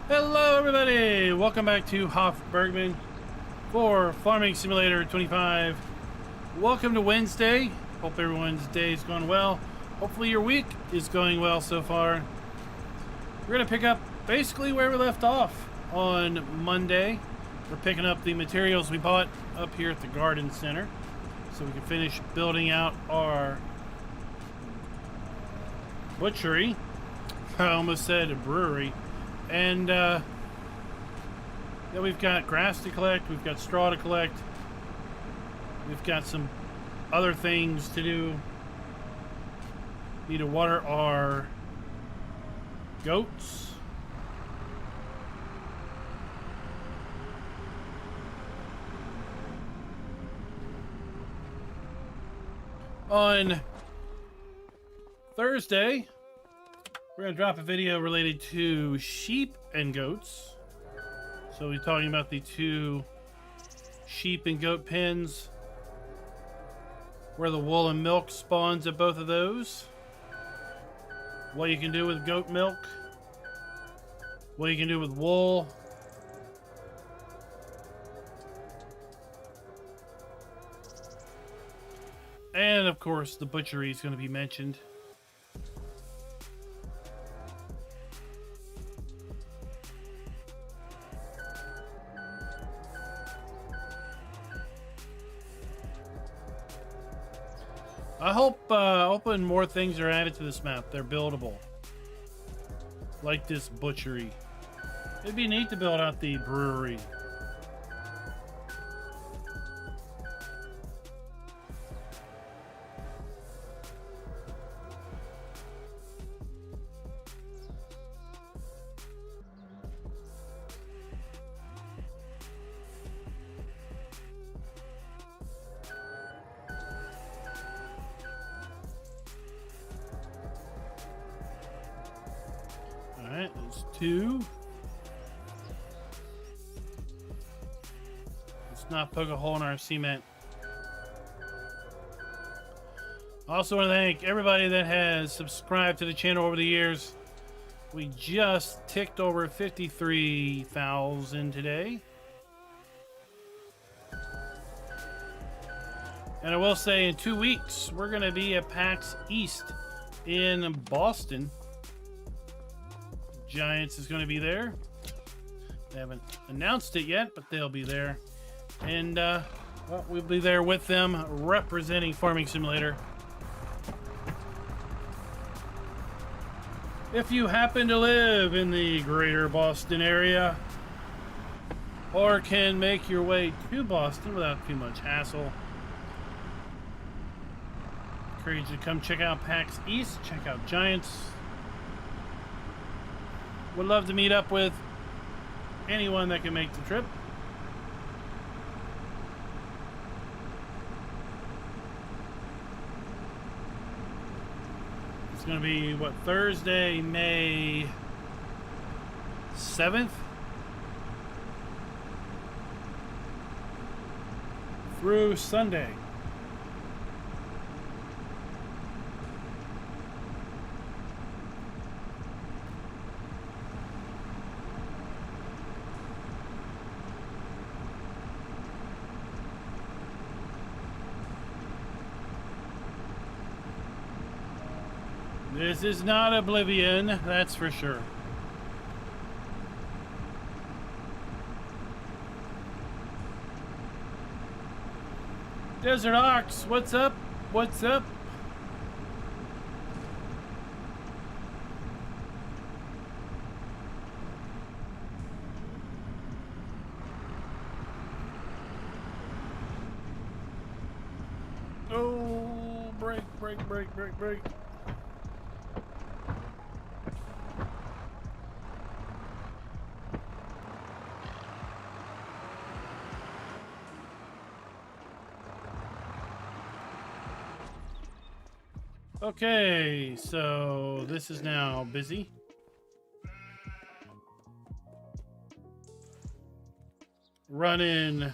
Hello everybody! Welcome back to Hof Bergmann for Farming Simulator 25. Welcome to Wednesday. Hope everyone's day is going well. Hopefully your week is going well so far. We're going to pick up basically where we left off on Monday. We're picking up the materials we bought up here at the garden center so we can finish building out our butchery. I almost said brewery. And yeah, we've got grass to collect, we've got straw to collect, we've got some other things to do. Need to water our goats. On Thursday, we're going to drop a video related to sheep and goats. So we're talking about the two sheep and goat pens, where the wool and milk spawns at both of those, what you can do with goat milk, what you can do with wool, and of course the butchery is going to be mentioned. I hope when more things are added to this map, they're buildable. Like this butchery. It'd be neat to build out the brewery. Alright, there's two. Let's not poke a hole in our cement. I also want to thank everybody that has subscribed to the channel over the years. We just ticked over 53,000 today. And I will say in 2 weeks, we're going to be at PAX East in Boston. Giants is going to be there. They haven't announced it yet, but they'll be there. And, well, we'll be there with them representing Farming Simulator. If you happen to live in the greater Boston area, or can make your way to Boston without too much hassle, I encourage you to come check out PAX East, check out Giants. Would love to meet up with anyone that can make the trip. It's going to be, what, Thursday, May 7th? Through Sunday. This is not Oblivion, that's for sure. Desert Ox, what's up? What's up? Oh, break, break, break, break, break. Okay, so this is now busy. Running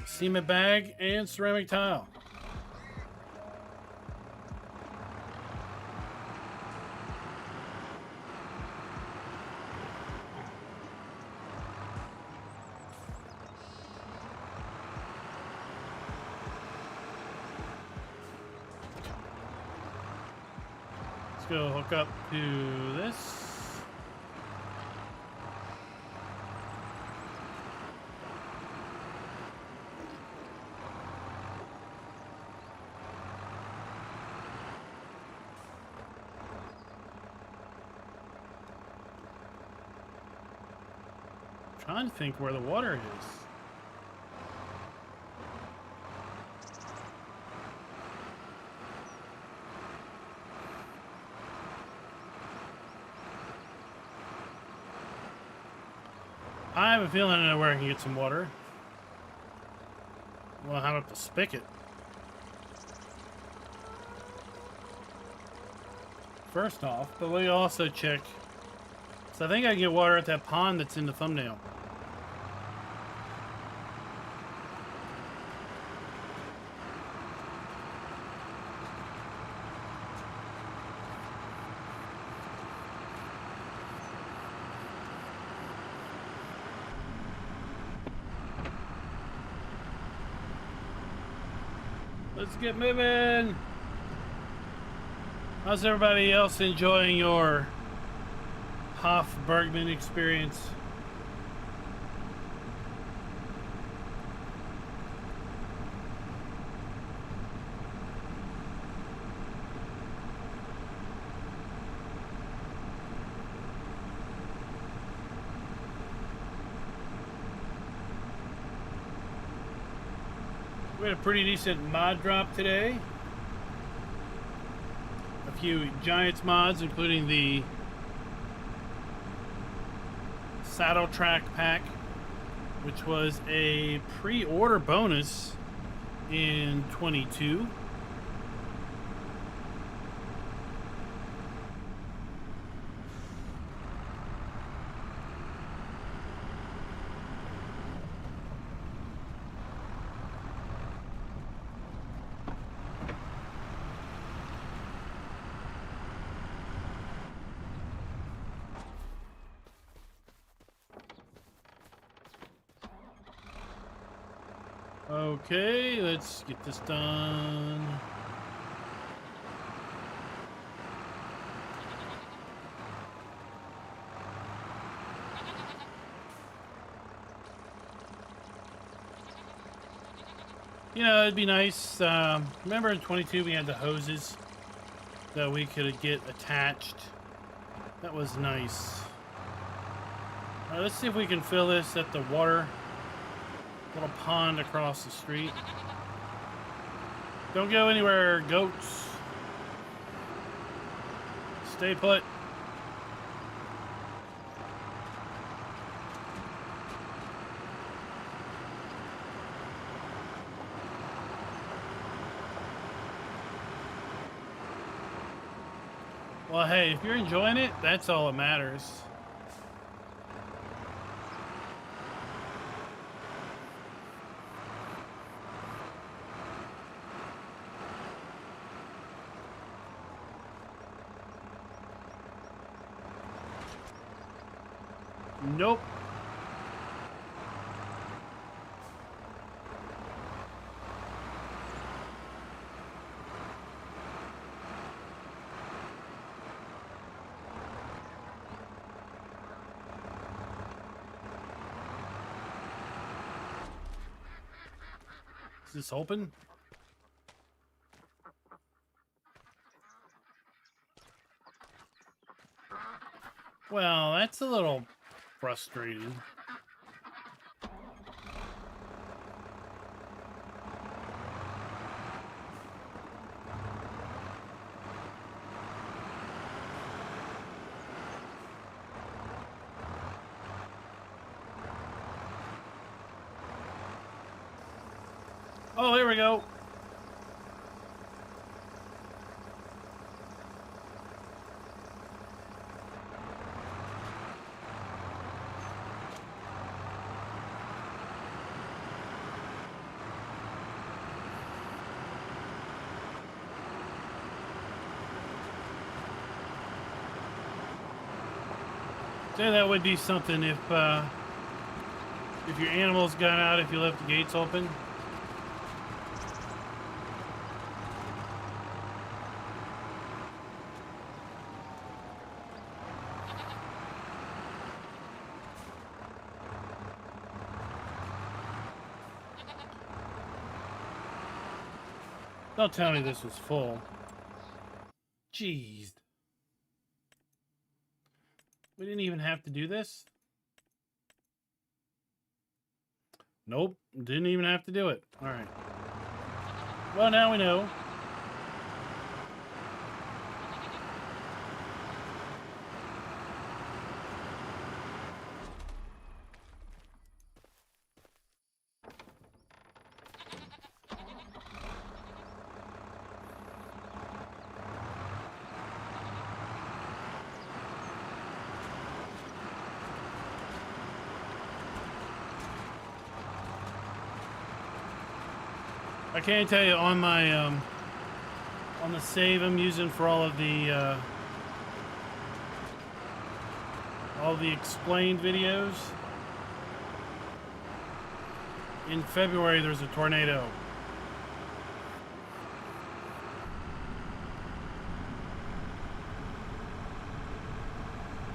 cement bag and ceramic tile. go hook up to this. Trying to think where the water is. I have a feeling I know where I can get some water. Well, how about the spigot? First off, but we also check. So I think I can get water at that pond that's in the thumbnail. Let's get moving. How's everybody else enjoying your Hof Bergmann experience? We had a pretty decent mod drop today. A few Giants mods, including the Saddle Track Pack, which was a pre-order bonus in 22. Okay, let's get this done. You know, it'd be nice. Remember in 22 we had the hoses that we could get attached. That was nice. All right, let's see if we can fill this at the water. Little pond across the street. Don't go anywhere, goats. Stay put. Well, hey, if you're enjoying it, that's all that matters. Nope. Is this open? Well, that's a little frustrating. Oh, there we go. So that would be something if your animals got out, if you left the gates open. Don't tell me this was full. Jeez. We didn't even have to do this? Nope, didn't even have to do it. All right. Well, now we know. I can't tell you on my on the save I'm using for all the explained videos. In February, there's a tornado.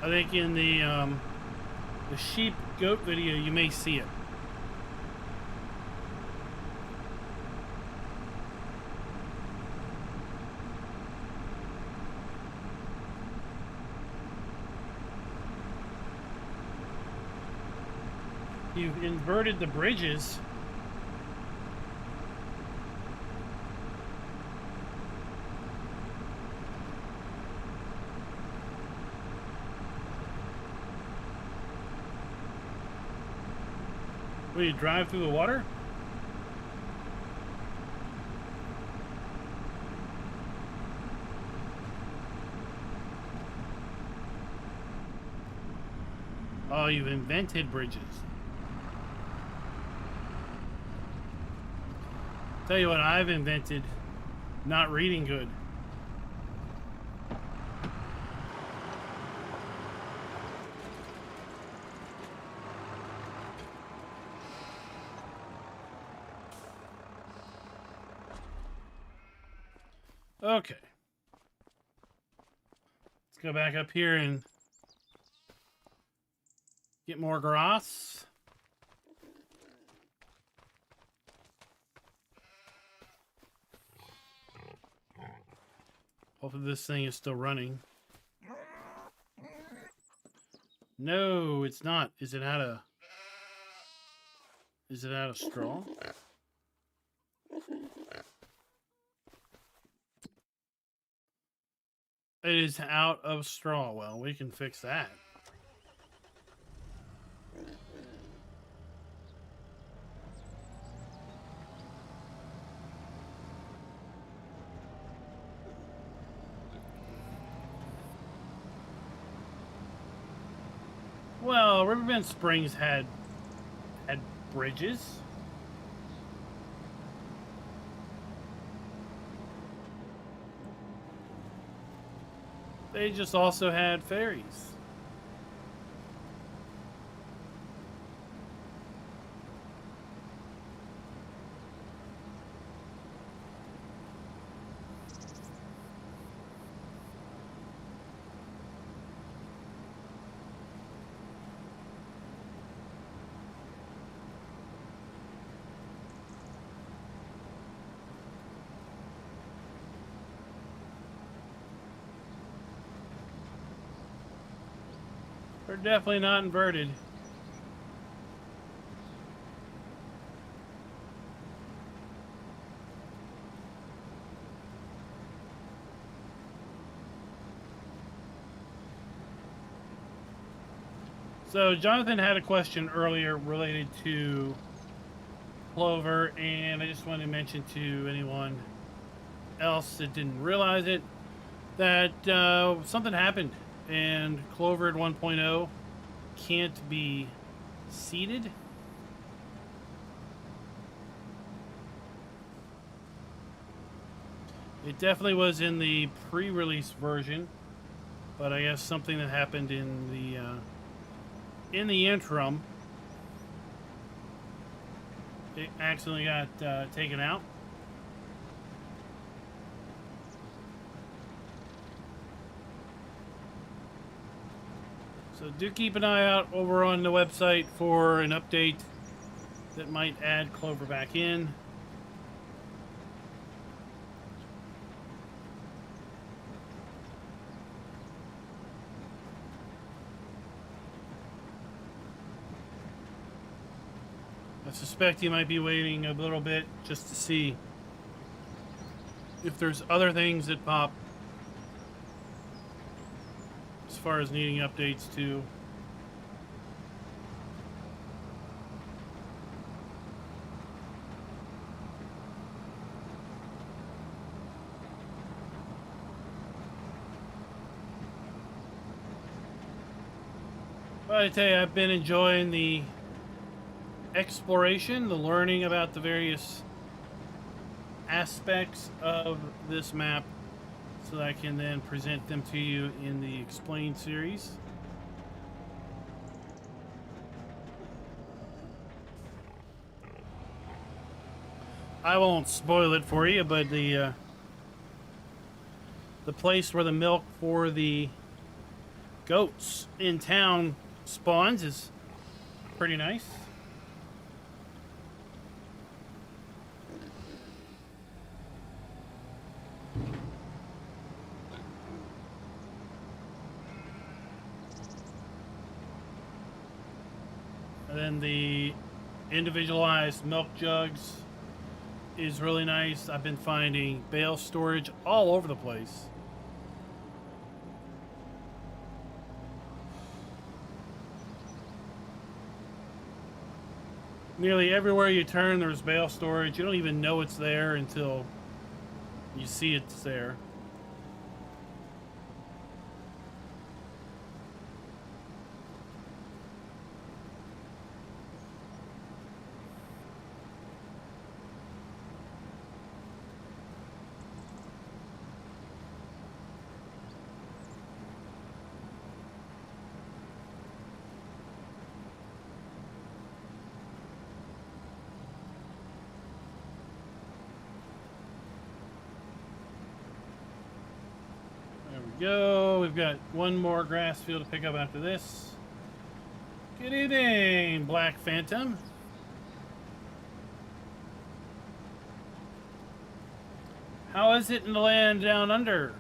I think in the sheep goat video, you may see it. You've inverted the bridges. Will you drive through the water? Oh, you've invented bridges. Tell you what I've invented, not reading good. Okay. Let's go back up here and get more grass. Hopefully this thing is still running. No, it's not. Is it out of straw? It is out of straw. Well, we can fix that. Well, Riverbend Springs had bridges. They just also had ferries. They're definitely not inverted. So Jonathan had a question earlier related to clover, and I just wanted to mention to anyone else that didn't realize it that something happened. And Clover at 1.0 can't be seeded. It definitely was in the pre-release version, but I guess something that happened in the interim, it accidentally got taken out. So do keep an eye out over on the website for an update that might add Clover back in. I suspect you might be waiting a little bit just to see if there's other things that pop as far as needing updates to. But I tell you, I've been enjoying the exploration, the learning about the various aspects of this map so that I can then present them to you in the Explain series. I won't spoil it for you, but the place where the milk for the goats in town spawns is pretty nice. And then the individualized milk jugs is really nice. I've been finding bale storage all over the place. Nearly everywhere you turn, there's bale storage. You don't even know it's there until you see it's there. Go. We've got one more grass field to pick up after this. Good evening, Black Phantom. How is it in the land down under?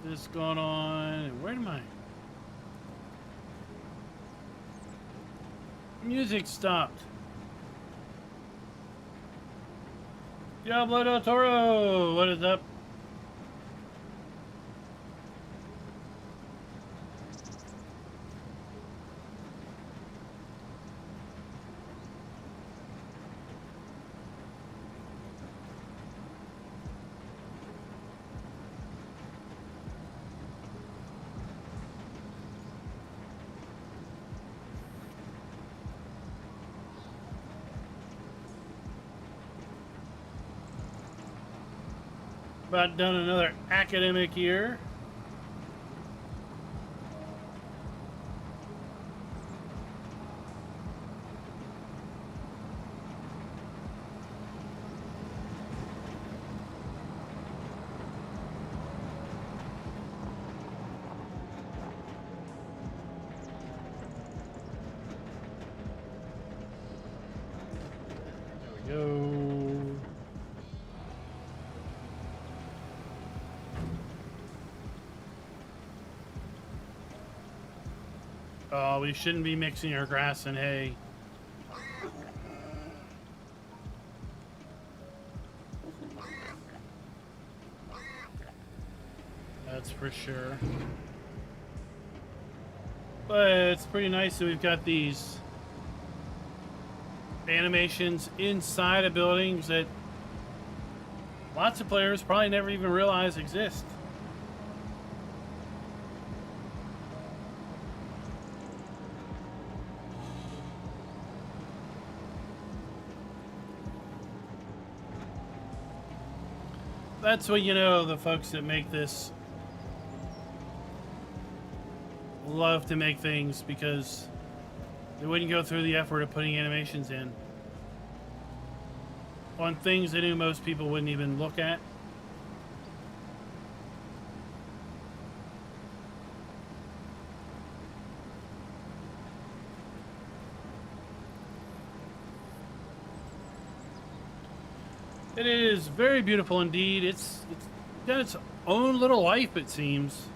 This going on. Where am I? Music stopped. Diablo del Toro, what is up? About done another academic year. There we go. Oh, we shouldn't be mixing our grass and hay. That's for sure. But it's pretty nice that we've got these animations inside of buildings that lots of players probably never even realize exist. That's what you know, the folks that make this love to make things because they wouldn't go through the effort of putting animations in. on things I knew most people wouldn't even look at. It is very beautiful indeed. It's got its own little life, it seems.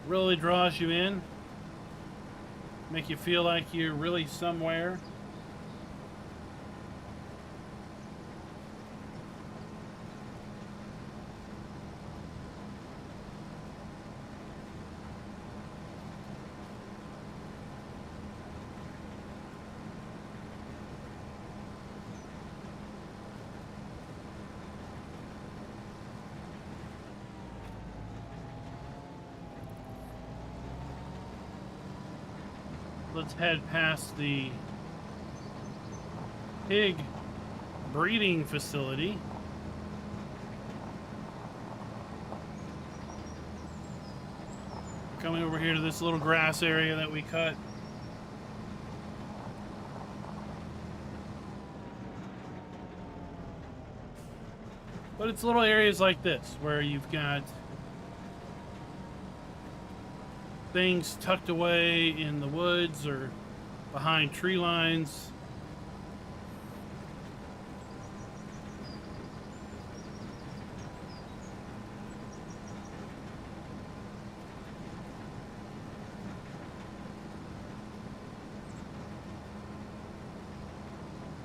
Really draws you in. Make you feel like you're really somewhere. Let's head past the pig breeding facility. Coming over here to this little grass area that we cut. But it's little areas like this where you've got things tucked away in the woods or behind tree lines.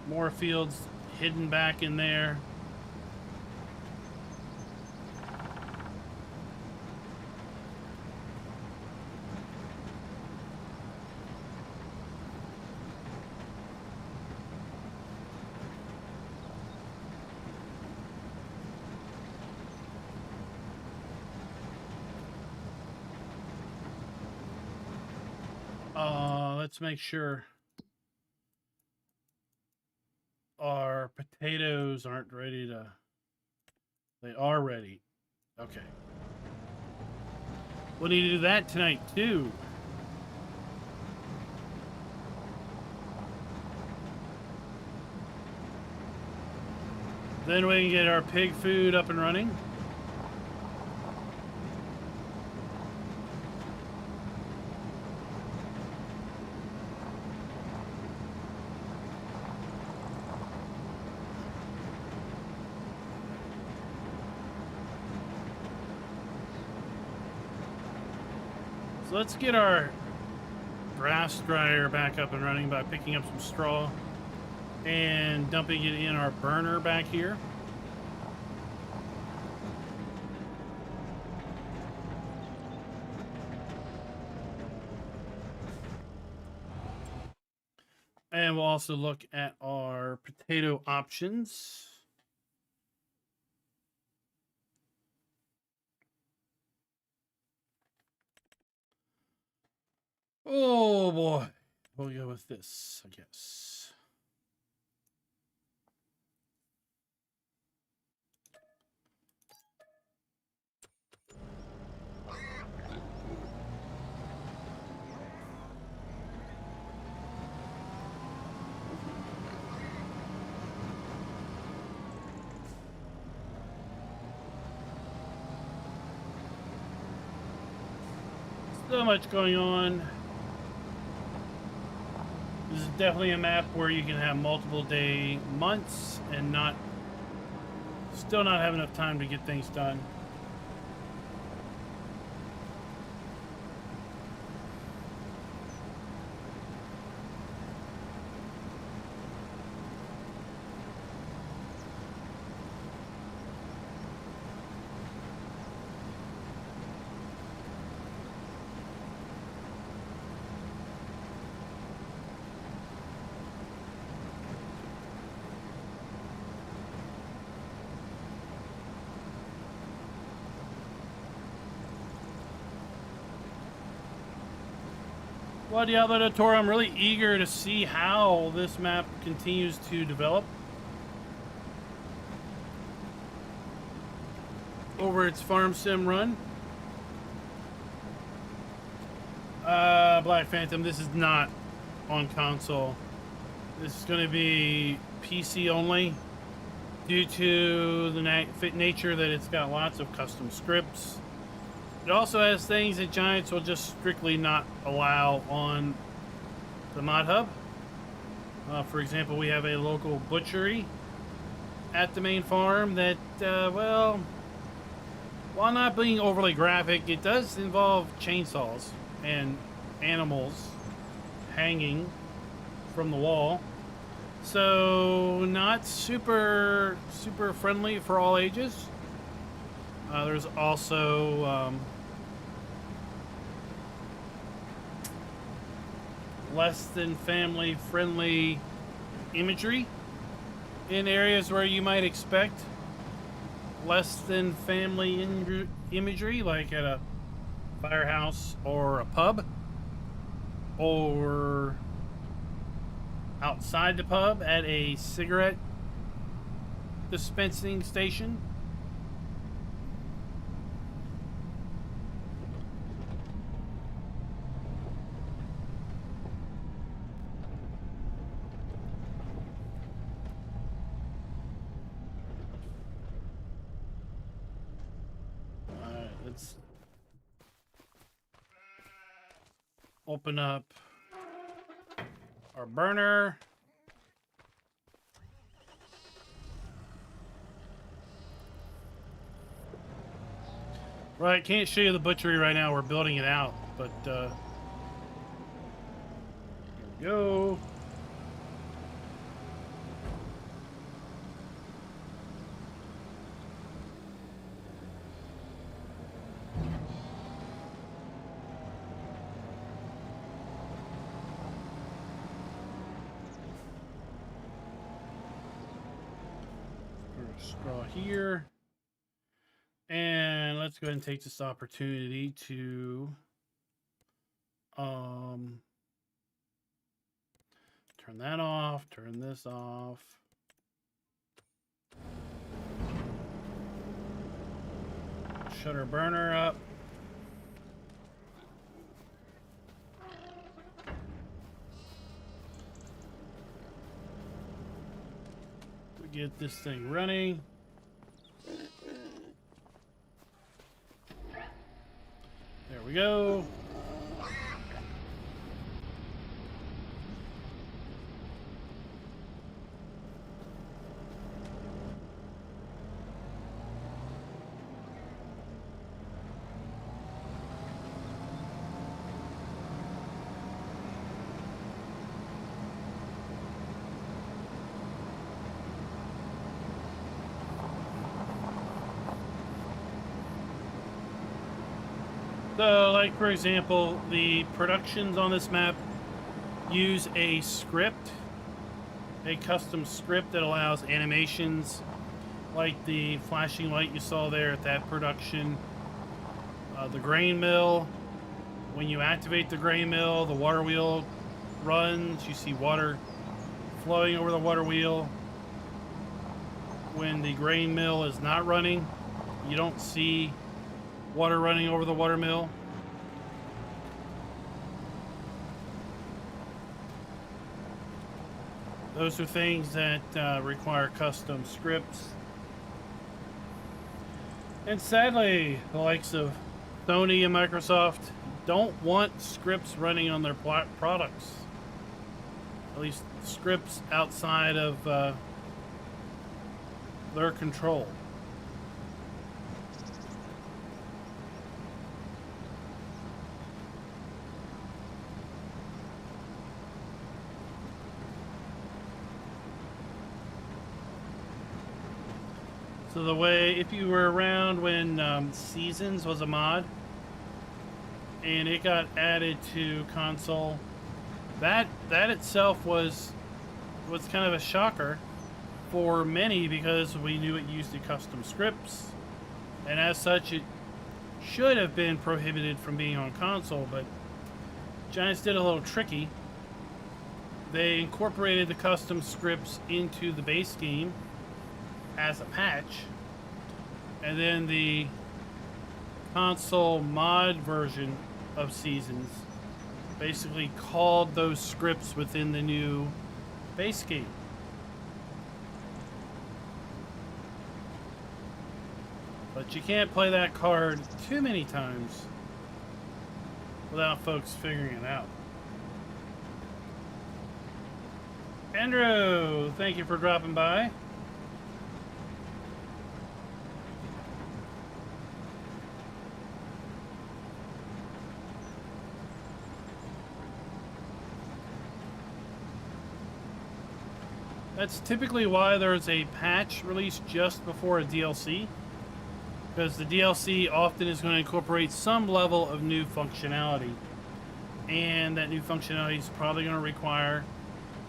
More fields hidden back in there. Let's make sure our potatoes aren't ready to... They are ready. Okay. We'll need to do that tonight, too. Then we can get our pig food up and running. Let's get our grass dryer back up and running by picking up some straw and dumping it in our burner back here. And we'll also look at our potato options. Oh boy, we'll go with this, I guess. So much going on. This is definitely a map where you can have multiple day months and still not have enough time to get things done. Well, Diablo del Toro, I'm really eager to see how this map continues to develop over its farm sim run. Black Phantom, this is not on console. This is going to be PC only due to the nature that it's got lots of custom scripts. It also has things that Giants will just strictly not allow on the mod hub. For example, we have a local butchery at the main farm that, well, while not being overly graphic, it does involve chainsaws and animals hanging from the wall. So not super friendly for all ages. There's also less than family friendly imagery in areas where you might expect less than family imagery, like at a firehouse or a pub, or outside the pub at a cigarette dispensing station. Let's open up our burner. Right, can't show you the butchery right now. We're building it out, but here we go. Straw here, and let's go ahead and take this opportunity to turn that off, turn this off. Shut our burner up. Get this thing running. There we go. So, like, for example, the productions on this map use a script, a custom script that allows animations like the flashing light you saw there at that production. The grain mill, when you activate the grain mill, the water wheel runs. You see water flowing over the water wheel. When the grain mill is not running, you don't see water running over the water mill. Those are things that require custom scripts. And sadly, the likes of Sony and Microsoft don't want scripts running on their products. At least scripts outside of their control. So the way, if you were around when Seasons was a mod and it got added to console, that itself was kind of a shocker for many, because we knew it used the custom scripts, and as such it should have been prohibited from being on console. But Giants did a little tricky. They incorporated the custom scripts into the base game as a patch, and then the console mod version of Seasons basically called those scripts within the new base game. But you can't play that card too many times without folks figuring it out. Andrew, thank you for dropping by. That's typically why there's a patch released just before a DLC, because the DLC often is going to incorporate some level of new functionality, and that new functionality is probably going to require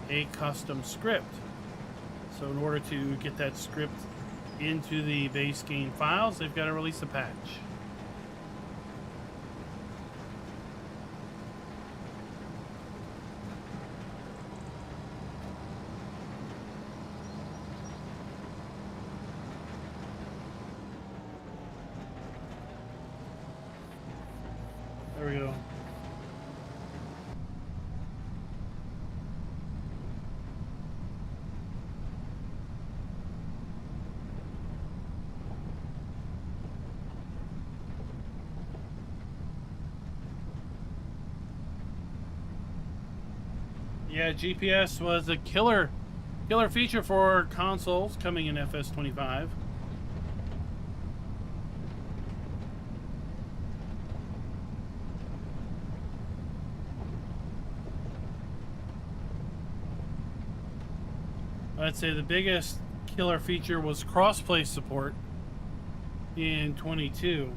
a custom script. So in order to get that script into the base game files, they've got to release a patch. There we go. Yeah, GPS was a killer feature for consoles coming in FS25. I'd say the biggest killer feature was crossplay support in 22.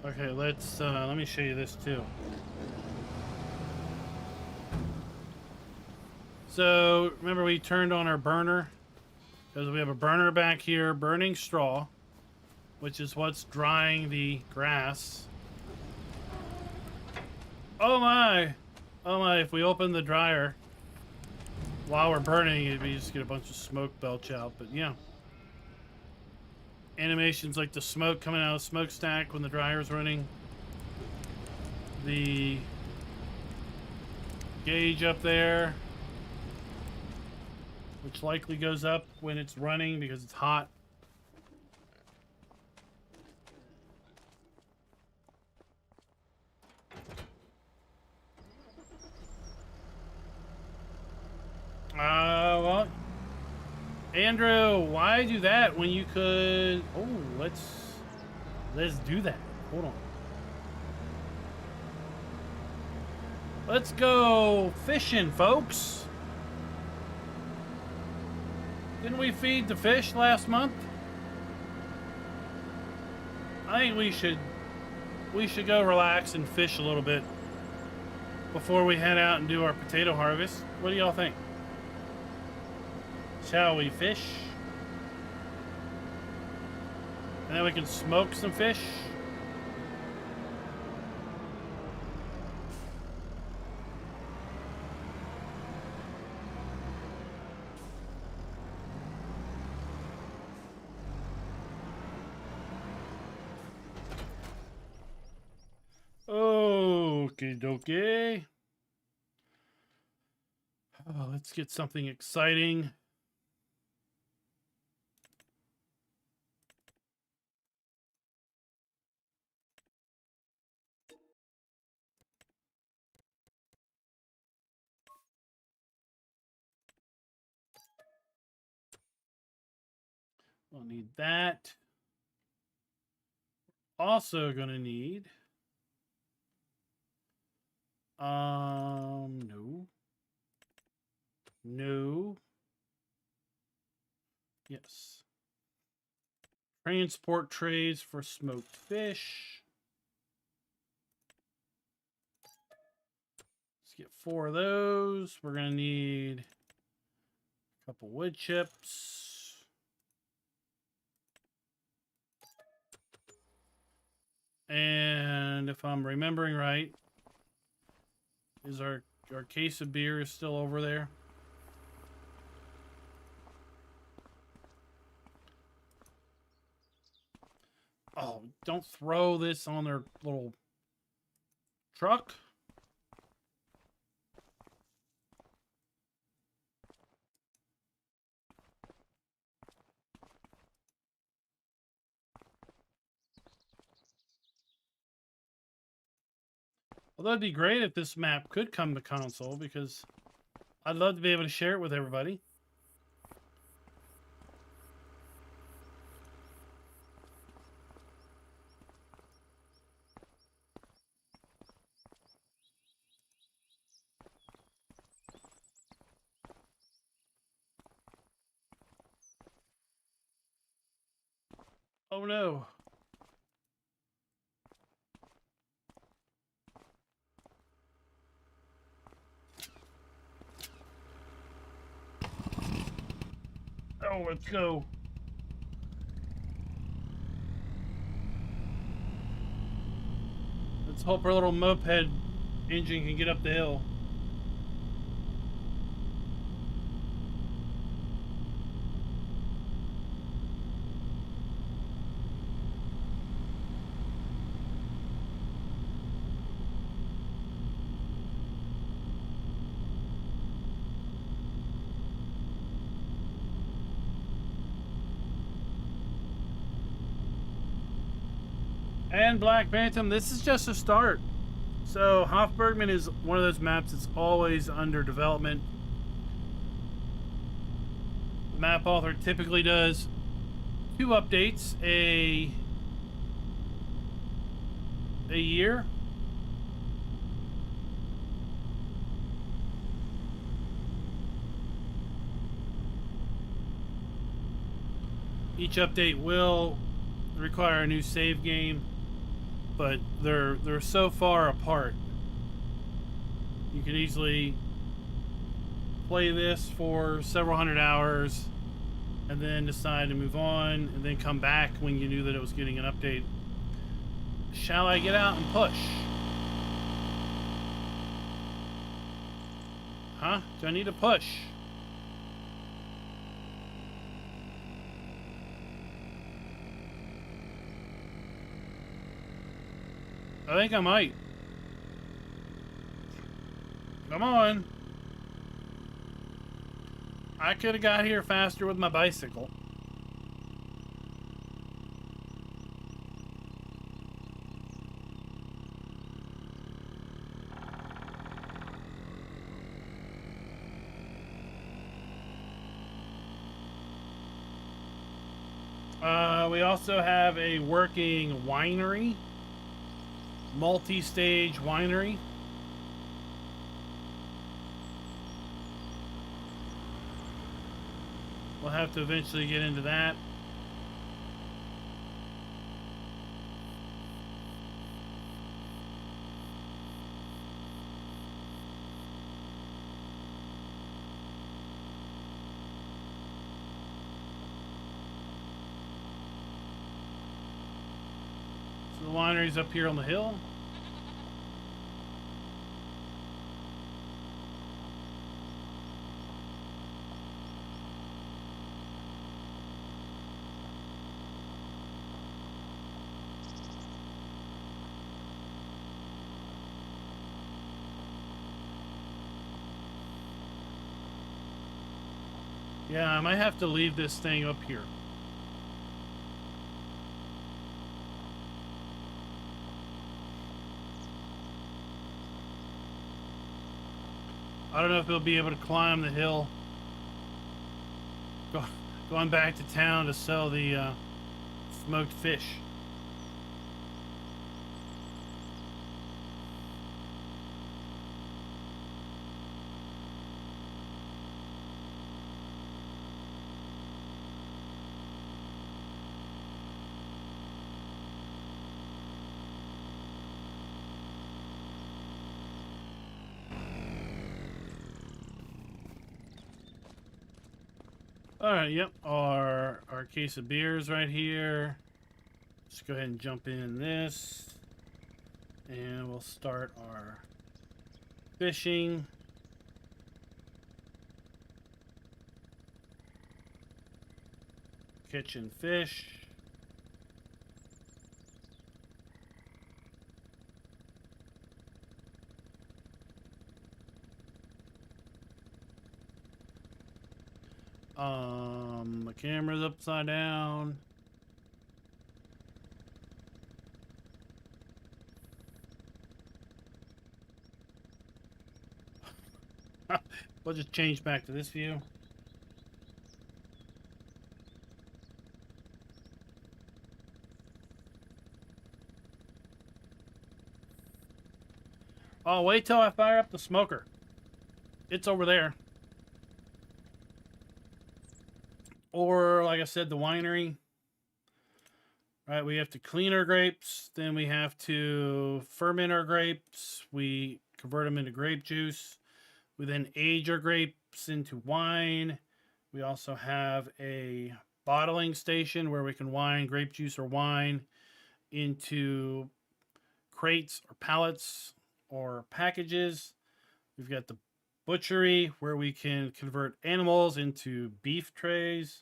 Okay, let me show you this too. So, remember we turned on our burner? Because we have a burner back here burning straw, which is what's drying the grass. Oh my! Oh my, if we open the dryer while we're burning it, we just get a bunch of smoke belch out, but yeah. Animations like the smoke coming out of the smokestack when the dryer's running. The gauge up there, which likely goes up when it's running because it's hot. Well, Andrew, why do that when you could... Oh, let's do that. Hold on. Let's go fishing, folks. Didn't we feed the fish last month? I think we should go relax and fish a little bit before we head out and do our potato harvest. What do y'all think? Shall we fish? And then we can smoke some fish. Okie dokie. Oh, let's get something exciting. We'll need that. Also gonna need no. Yes. Transport trays for smoked fish. Let's get 4 of those. We're gonna need a couple wood chips. And if I'm remembering right, Is our case of beer is still over there? Oh, don't throw this on their little truck. Well, that'd be great if this map could come to console, because I'd love to be able to share it with everybody. Oh no. Oh, let's go. Let's hope our little moped engine can get up the hill. And Black Phantom, this is just a start. So Hof Bergmann is one of those maps that's always under development. The map author typically does 2 updates a year. Each update will require a new save game, but they're so far apart. You could easily play this for several hundred hours and then decide to move on and then come back when you knew that it was getting an update. Shall I get out and push? Huh? Do I need to push? I think I might. Come on. I could have got here faster with my bicycle. We also have a working winery. Multi-stage winery. We'll have to eventually get into that. So the winery's up here on the hill. Yeah, I might have to leave this thing up here. I don't know if they'll be able to climb the hill. Going back to town to sell the smoked fish. All right, yep, our case of beers right here. Let's go ahead and jump in this, and we'll start our fishing. Kitchen fish. The camera's upside down. We'll just change back to this view. Oh, wait till I fire up the smoker. It's over there. Or, like I said, the winery. Right, we have to clean our grapes. Then we have to ferment our grapes. We convert them into grape juice. We then age our grapes into wine. We also have a bottling station where we can wine grape juice or wine into crates or pallets or packages. We've got the butchery where we can convert animals into beef trays.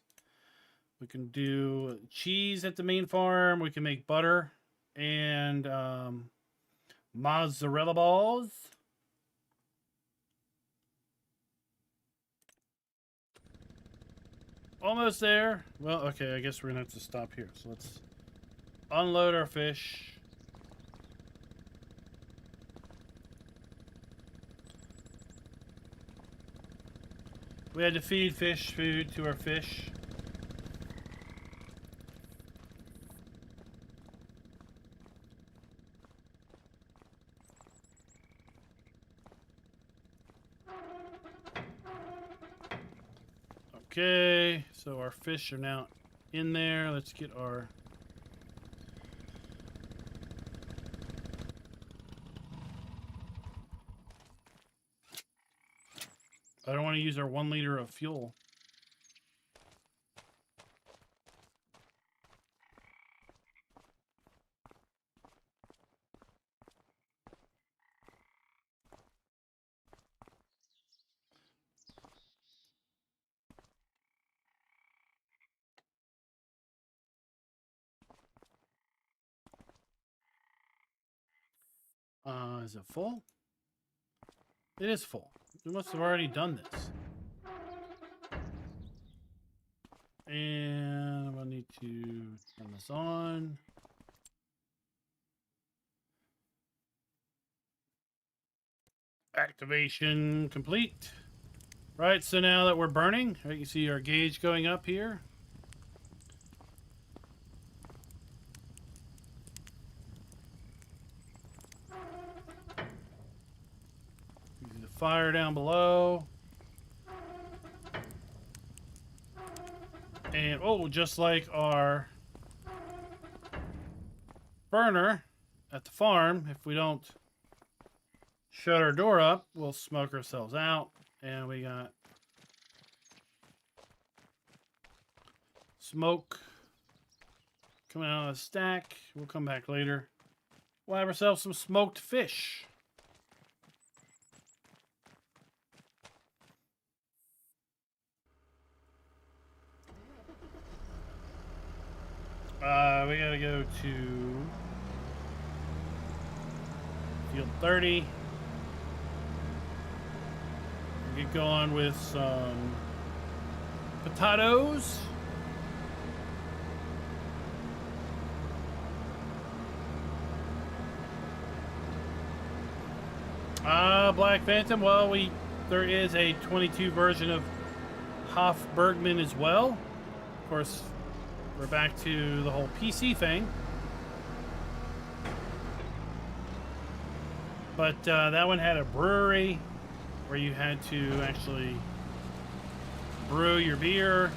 We can do cheese at the main farm. We can make butter and mozzarella balls. Almost there. Well, okay, I guess we're gonna have to stop here. So let's unload our fish. We had to feed fish food to our fish. Okay, so our fish are now in there. Let's get our... I don't want to use our 1 liter of fuel. Is it full? It is full. We must have already done this. And we'll need to turn this on. Activation complete. Right, so now that we're burning, right, you see our gauge going up here. Fire down below. And, oh, just like our burner at the farm, if we don't shut our door up, we'll smoke ourselves out. And we got smoke coming out of the stack. We'll come back later. We'll have ourselves some smoked fish. We gotta go to field 30. Get going with some potatoes. Black Phantom. Well, there is a 22 version of Hof Bergmann as well. Of course, we're back to the whole PC thing. But that one had a brewery where you had to actually brew your beer.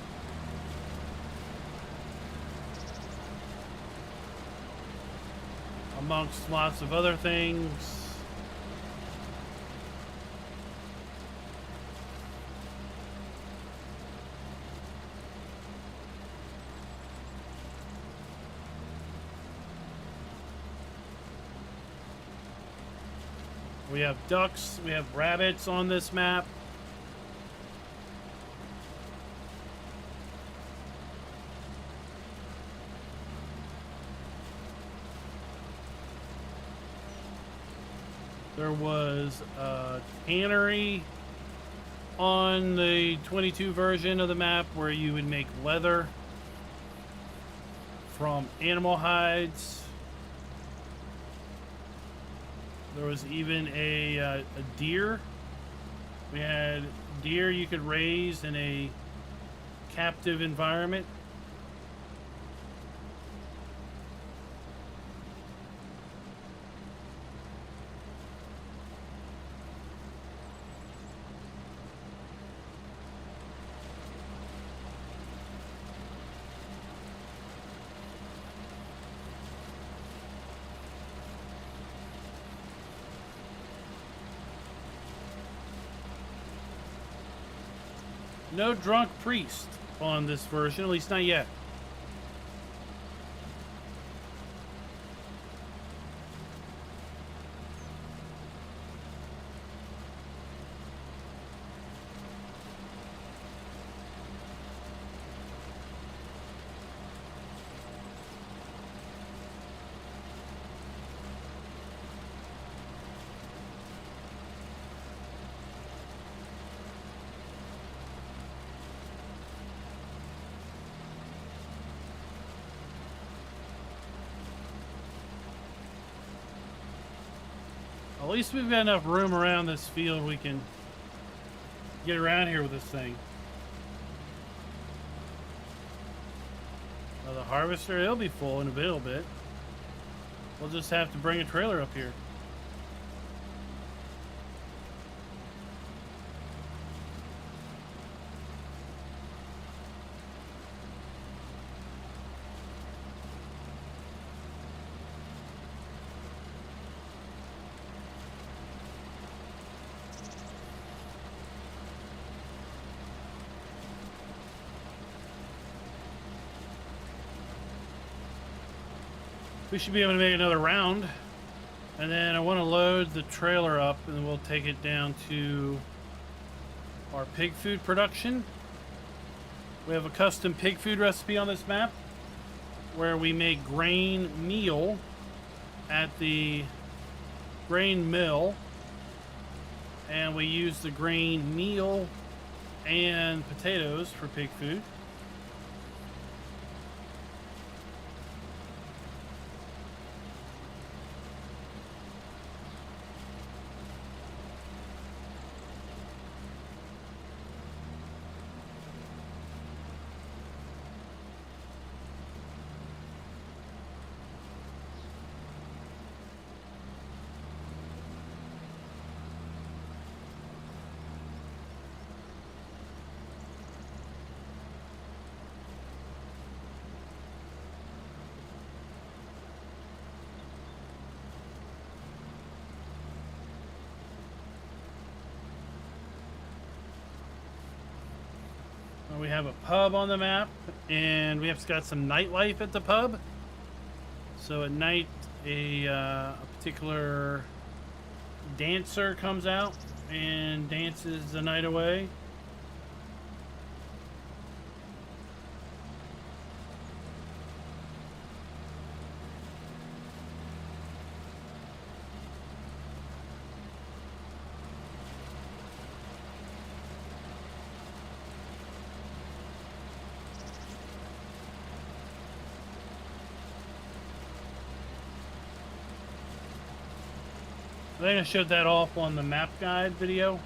Amongst lots of other things. We have ducks, we have rabbits on this map. There was a tannery on the 22 version of the map where you would make leather from animal hides. There was even a deer. We had deer you could raise in a captive environment. No drunk priest on this version, at least not yet. At least we've got enough room around this field we can get around here with this thing. Well, the harvester, it'll be full in a little bit. We'll just have to bring a trailer up here. We should be able to make another round, and then I want to load the trailer up and then we'll take it down to our pig food production. We have a custom pig food recipe on this map where we make grain meal at the grain mill, and we use the grain meal and potatoes for pig food. We have a pub on the map, and we have got some nightlife at the pub. So at night, a particular dancer comes out and dances the night away. I think I showed that off on the map guide video.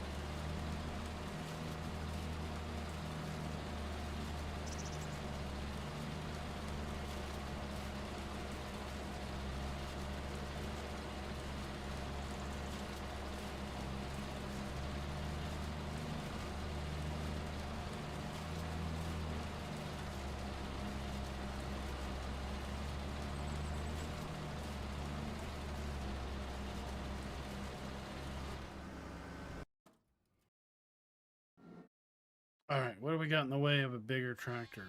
All right, what do we got in the way of a bigger tractor?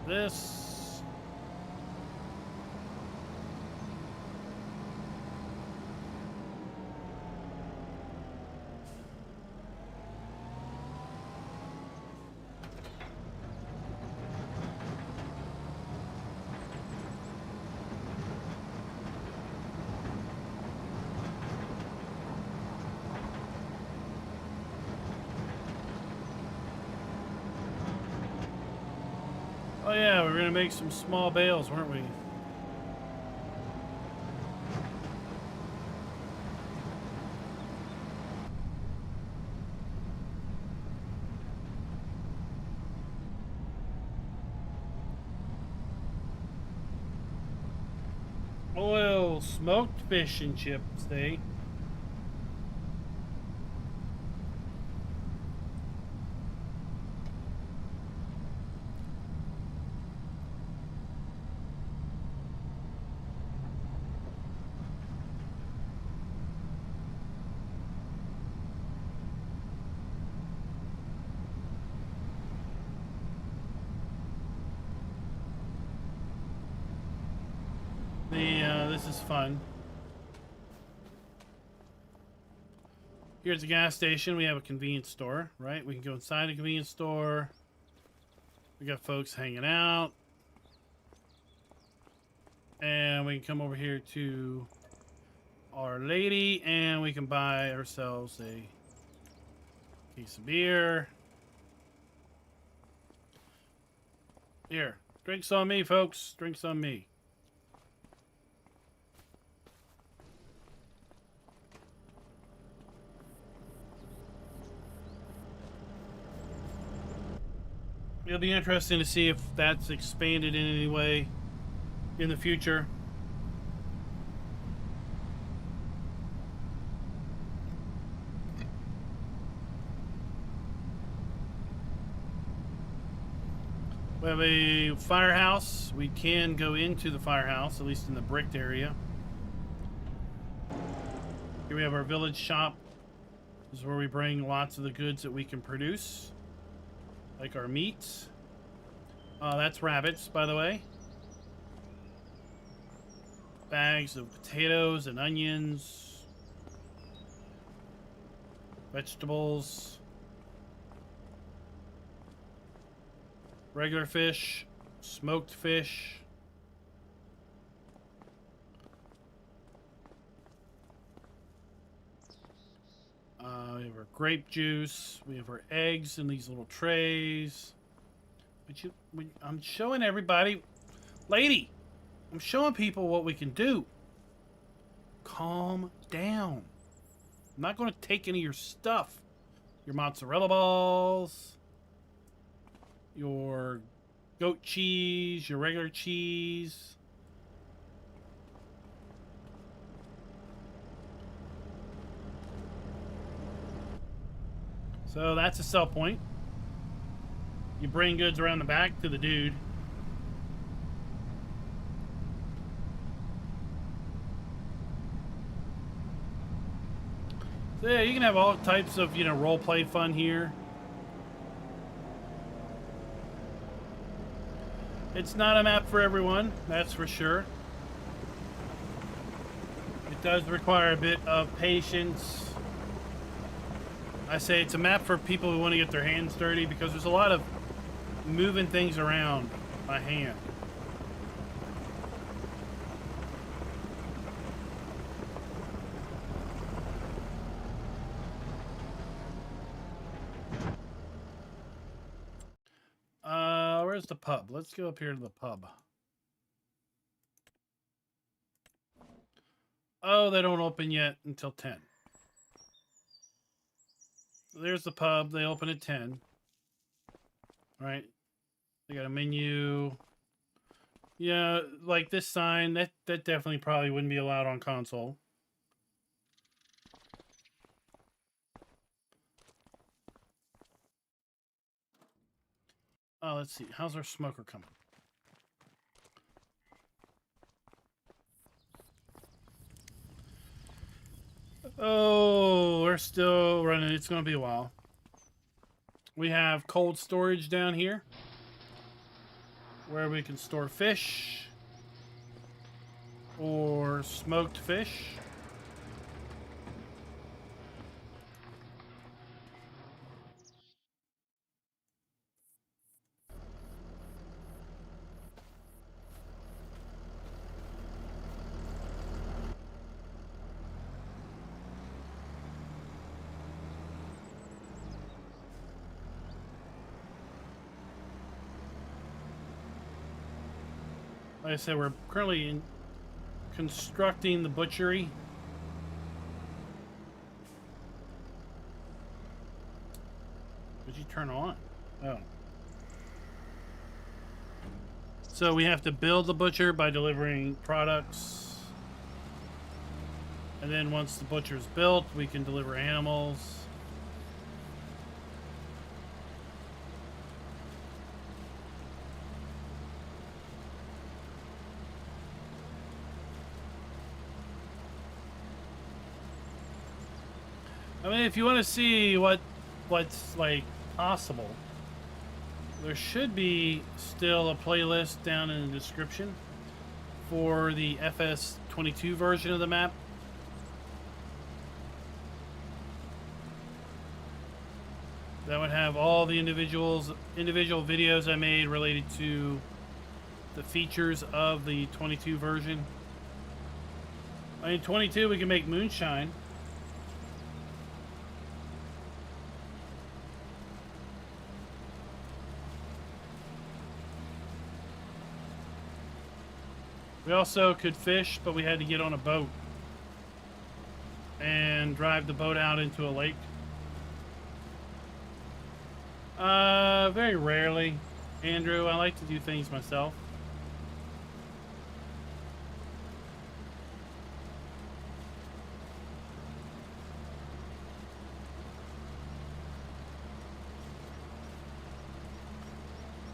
this. Oh yeah, we were gonna make some small bales, weren't we? Oil, smoked fish and chips, eh? This is fun. Here's a gas station. We have a convenience store, right? We can go inside a convenience store. We got folks hanging out. And we can come over here to Our Lady, and we can buy ourselves a case of beer. Here, drinks on me, folks. Drinks on me. It'll be interesting to see if that's expanded in any way in the future. We have a firehouse. We can go into the firehouse, at least in the bricked area. Here we have our village shop. This is where we bring lots of the goods that we can produce, like our meats. That's rabbits, by the way. Bags of potatoes and onions. Vegetables. Regular fish. Smoked fish. We have our grape juice. We have our eggs in these little trays. I'm showing everybody. Lady, I'm showing people what we can do. Calm down. I'm not going to take any of your stuff. Your mozzarella balls. Your goat cheese. Your regular cheese. So that's a sell point. You bring goods around the back to the dude. So yeah, you can have all types of, you know, role play fun here. It's not a map for everyone, that's for sure. It does require a bit of patience. I say it's a map for people who want to get their hands dirty because there's a lot of moving things around by hand. Where's the pub? Let's go up here to the pub. Oh, they don't open yet until 10. There's the pub. They open at 10. All right. They got a menu. Yeah, like this sign, that definitely probably wouldn't be allowed on console. Oh, let's see. How's our smoker coming? Oh, we're still running. It's going to be a while. We have cold storage down here. where we can store fish or smoked fish. Like I said, we're currently constructing the butchery. Did you turn on? Oh. So we have to build the butcher by delivering products. And then once the butcher's built, we can deliver animals. I mean, if you want to see what's like possible, there should be still a playlist down in the description for the FS22 version of the map. That would have all the individual videos I made related to the features of the 22 version. I mean, 22 we can make moonshine. We also could fish, but we had to get on a boat and drive the boat out into a lake. Very rarely, Andrew. I like to do things myself.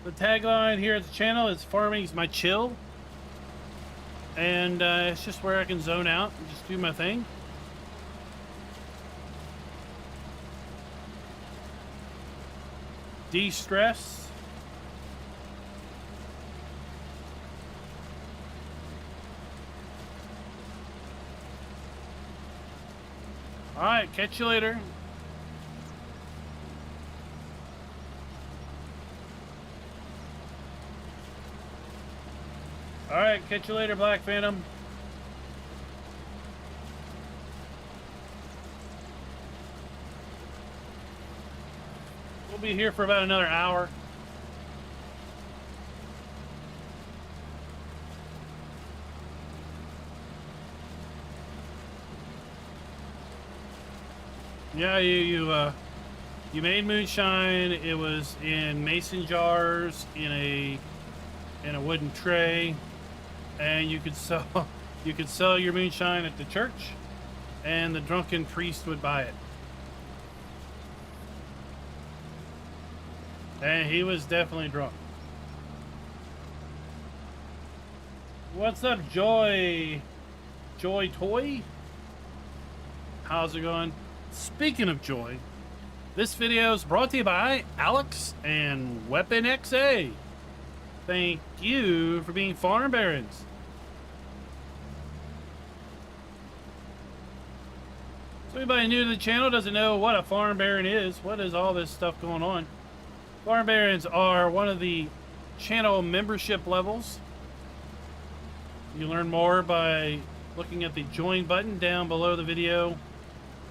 The tagline here at the channel is "Farming's my chill." And it's just where I can zone out and just do my thing. De-stress. All right, catch you later. All right, catch you later, Black Phantom. We'll be here for about another hour. Yeah, you made moonshine. It was in mason jars in a wooden tray. And you could sell your moonshine at the church, and the drunken priest would buy it. And he was definitely drunk. What's up, Joy? Joy Toy? How's it going? Speaking of joy, this video is brought to you by Alex and Weapon XA. Thank you for being farm barons. So anybody new to the channel doesn't know what a farm baron is. What is all this stuff going on? Farm barons are one of the channel membership levels. You learn more by looking at the join button down below the video.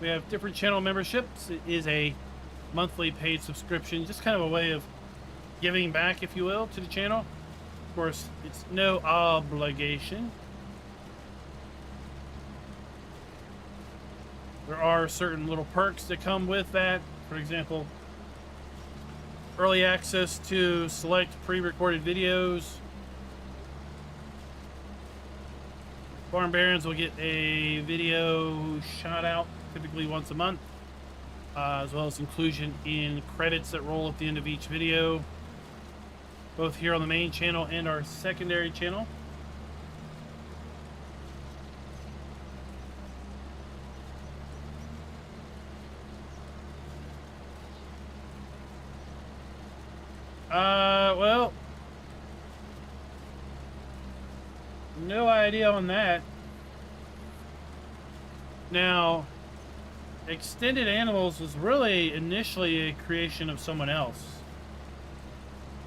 We have different channel memberships. It is a monthly paid subscription, just kind of a way of giving back, if you will, to the channel. Of course, it's no obligation. There are certain little perks that come with that. For example, early access to select pre-recorded videos. Farm Barons will get a video shot out typically once a month, as well as inclusion in credits that roll at the end of each video, both here on the main channel and our secondary channel. Well, No idea on that. Now, Extended Animals was really initially a creation of someone else.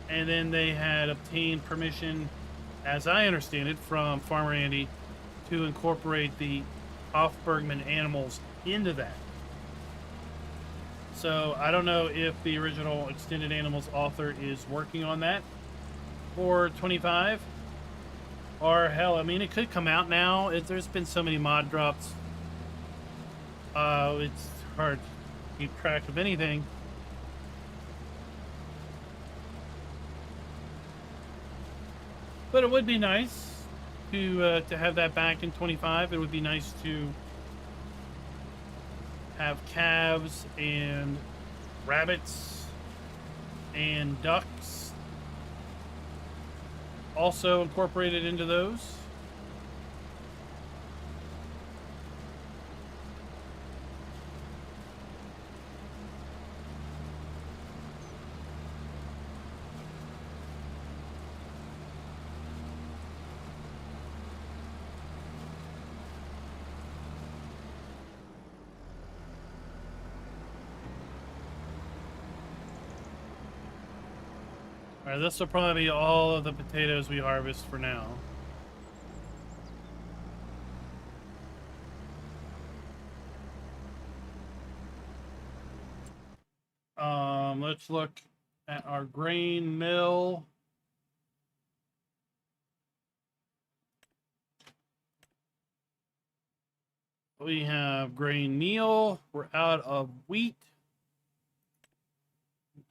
And then they had obtained permission, as I understand it, from Farmer Andy to incorporate the Hof Bergmann animals into that. So I don't know if the original Extended Animals author is working on that for 25. Or hell, I mean, it could come out now. There's been so many mod drops. It's hard to keep track of anything. But it would be nice to have that back in 25. It would be nice to have calves and rabbits and ducks also incorporated into those. All right, this will probably be all of the potatoes we harvest for now. Let's look at our grain mill. We have grain meal. We're out of wheat.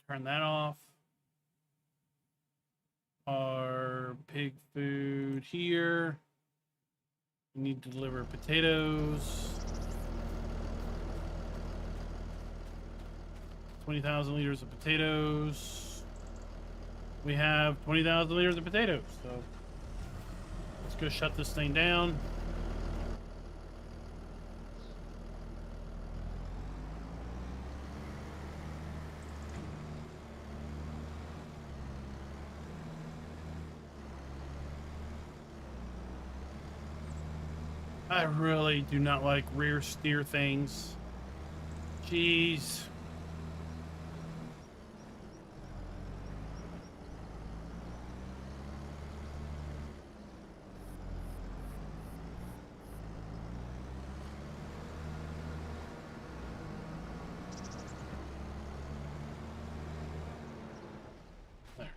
Turn that off. Our pig food here. We need to deliver potatoes. 20,000 liters of potatoes. We have 20,000 liters of potatoes. So let's go shut this thing down. I really do not like rear steer things. Jeez. There.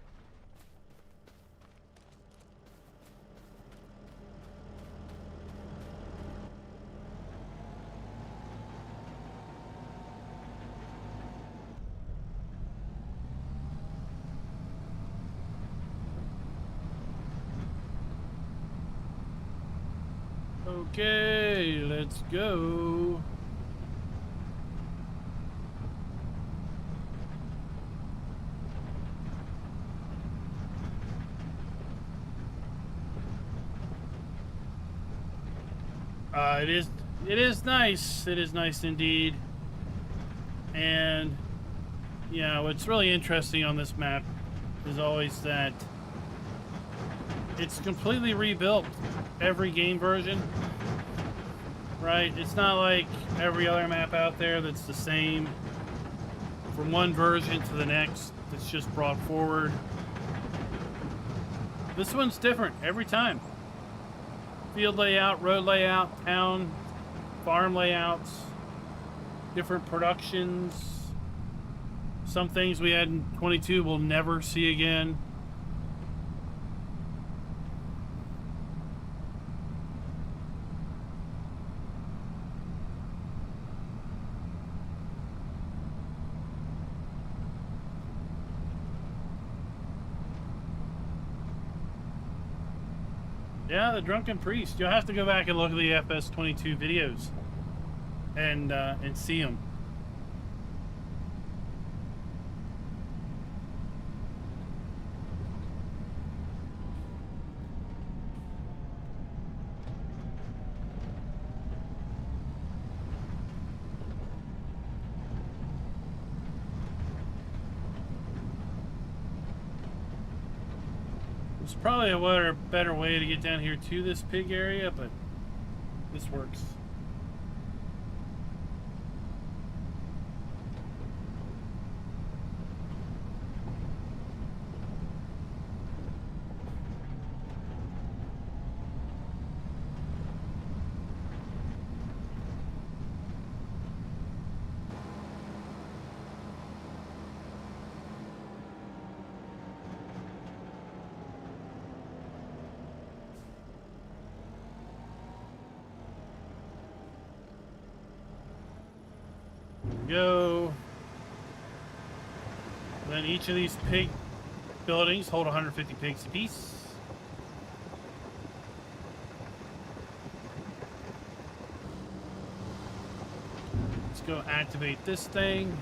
Okay, let's go. It is nice. It is nice indeed. And yeah, what's really interesting on this map is always that it's completely rebuilt every game version, right? It's not like every other map out there that's the same from one version to the next. It's just brought forward. This one's different every time. Field layout, road layout, town, farm layouts, different productions. Some things we had in 22 we'll never see again. Yeah, the Drunken Priest. You'll have to go back and look at the FS22 videos and see them. There's probably a better way to get down here to this pig area, but this works. Go. Then each of these pig buildings hold 150 pigs apiece. Let's go activate this thing.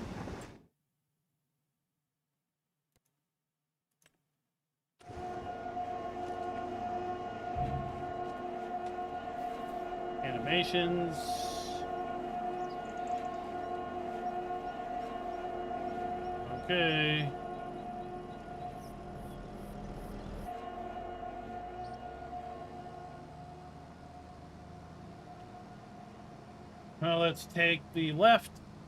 Animations. Okay. Well, let's take the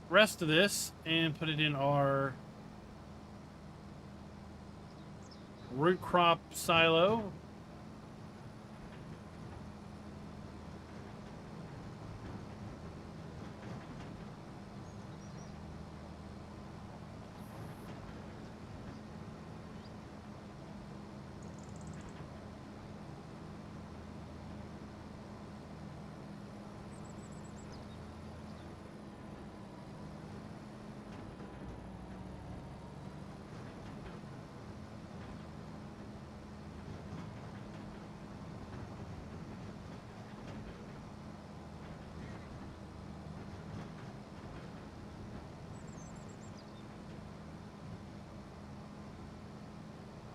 rest of this and put it in our root crop silo.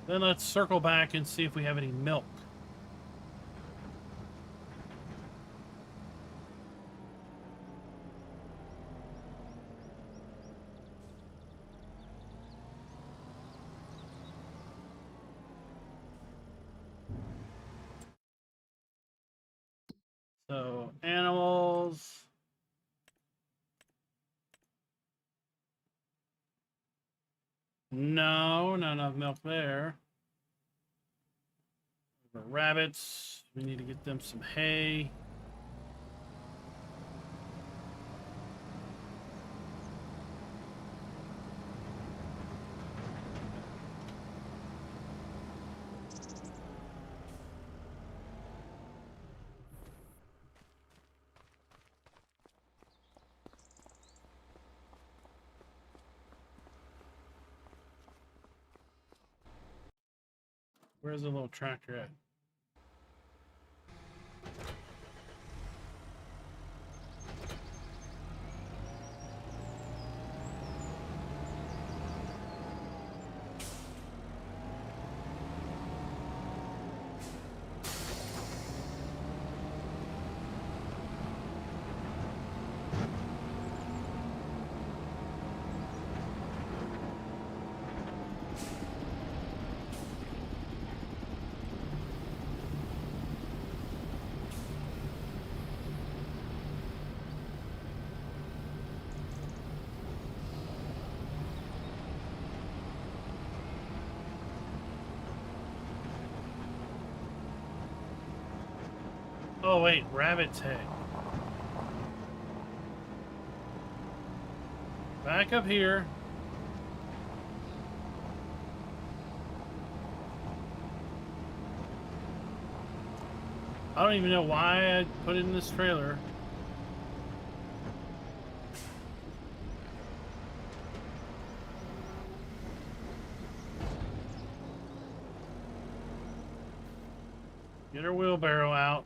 Then let's circle back and see if we have any milk. So, animals. No, not enough milk there. For rabbits, we need to get them some hay. Where's the little tractor at? Oh wait, rabbit's hay. Back up here. I don't even know why I put it in this trailer. Get our wheelbarrow out.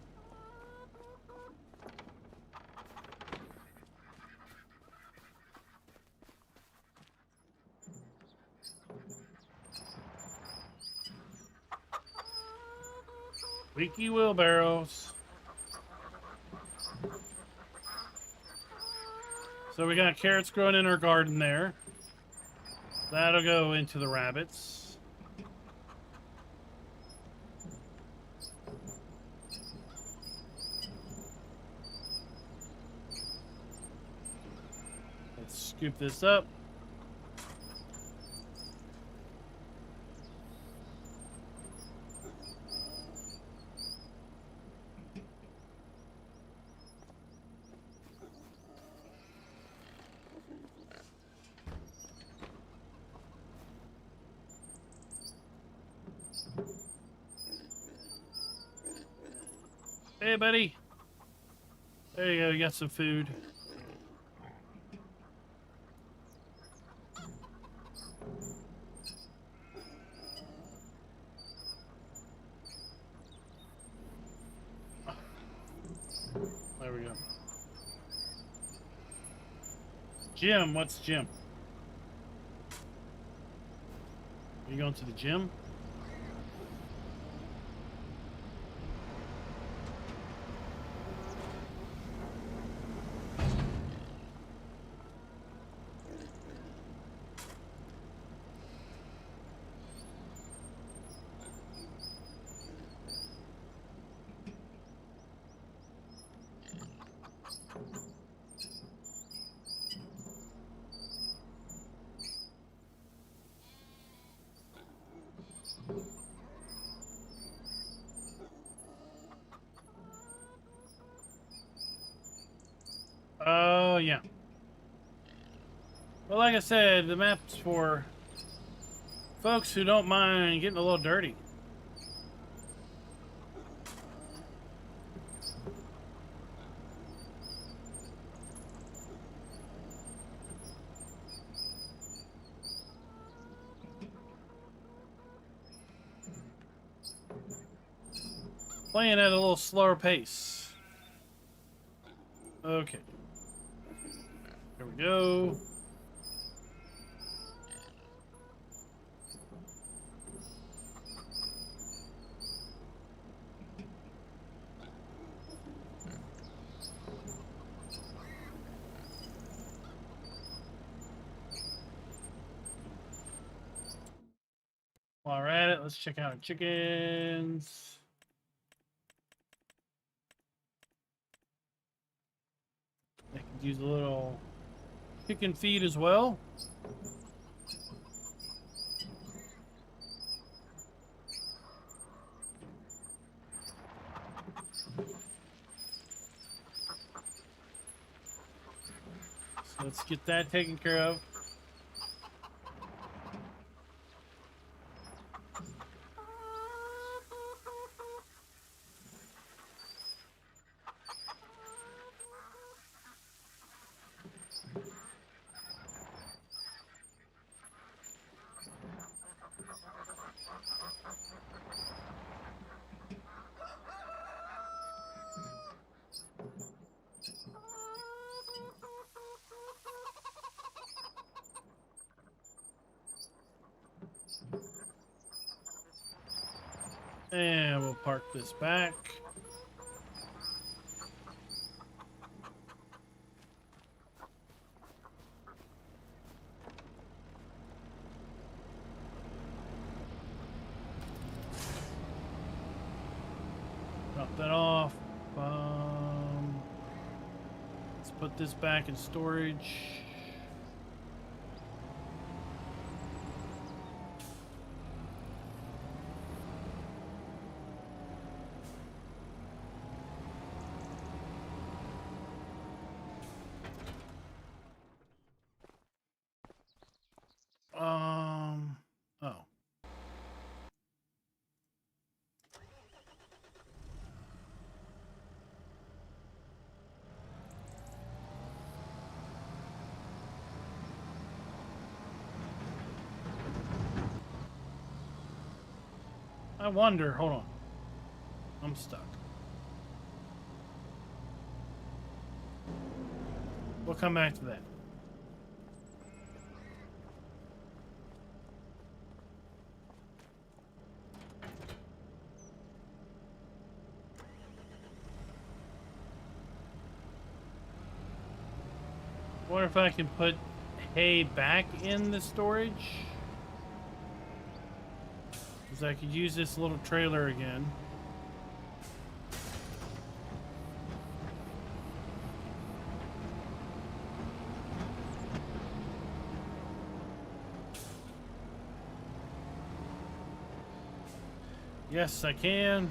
Leaky wheelbarrows. So we got carrots growing in our garden there. That'll go into the rabbits. Scoop this up. Hey, buddy. There you go. You got some food. There we go. Gym. What's gym? Are you going to the gym? Oh, yeah. Well, like I said, the map's for folks who don't mind getting a little dirty. Playing at a little slower pace. Okay. There we go. While we're at it, let's check out our chickens. They could use a little chicken feed as well. So let's get that taken care of. And we'll park this back. Drop that off. Let's put this back in storage. Oh. I wonder, hold on. I'm stuck. We'll come back to that. Wonder if I can put hay back in the storage. Because I could use this little trailer again. Yes, I can.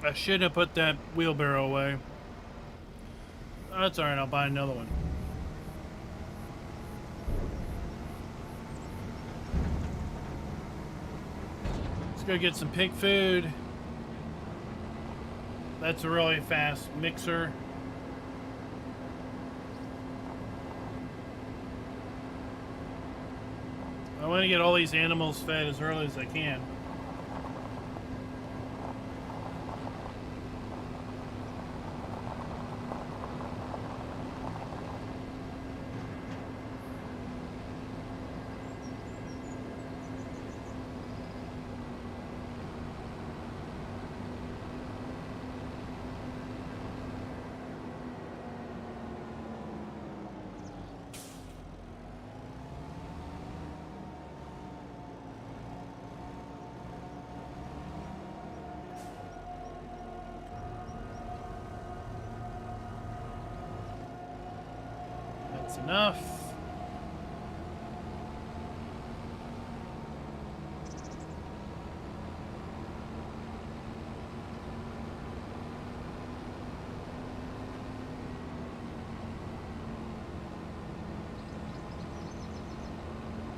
I shouldn't have put that wheelbarrow away. That's alright, I'll buy another one. Let's go get some pig food. That's a really fast mixer. I want to get all these animals fed as early as I can. That's enough.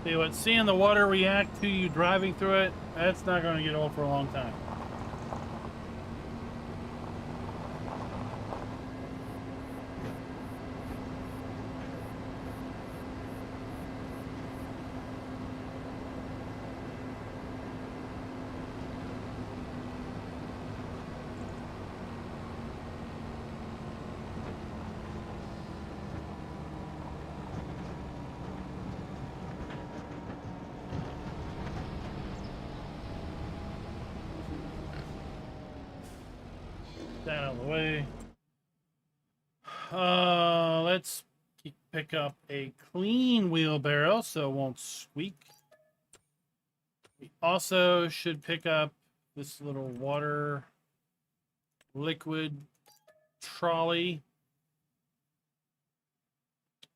See what? Seeing the water react to you driving through it, that's not going to get old for a long time. That out of the way. Let's pick up a clean wheelbarrow so it won't squeak. We also should pick up this little water liquid trolley.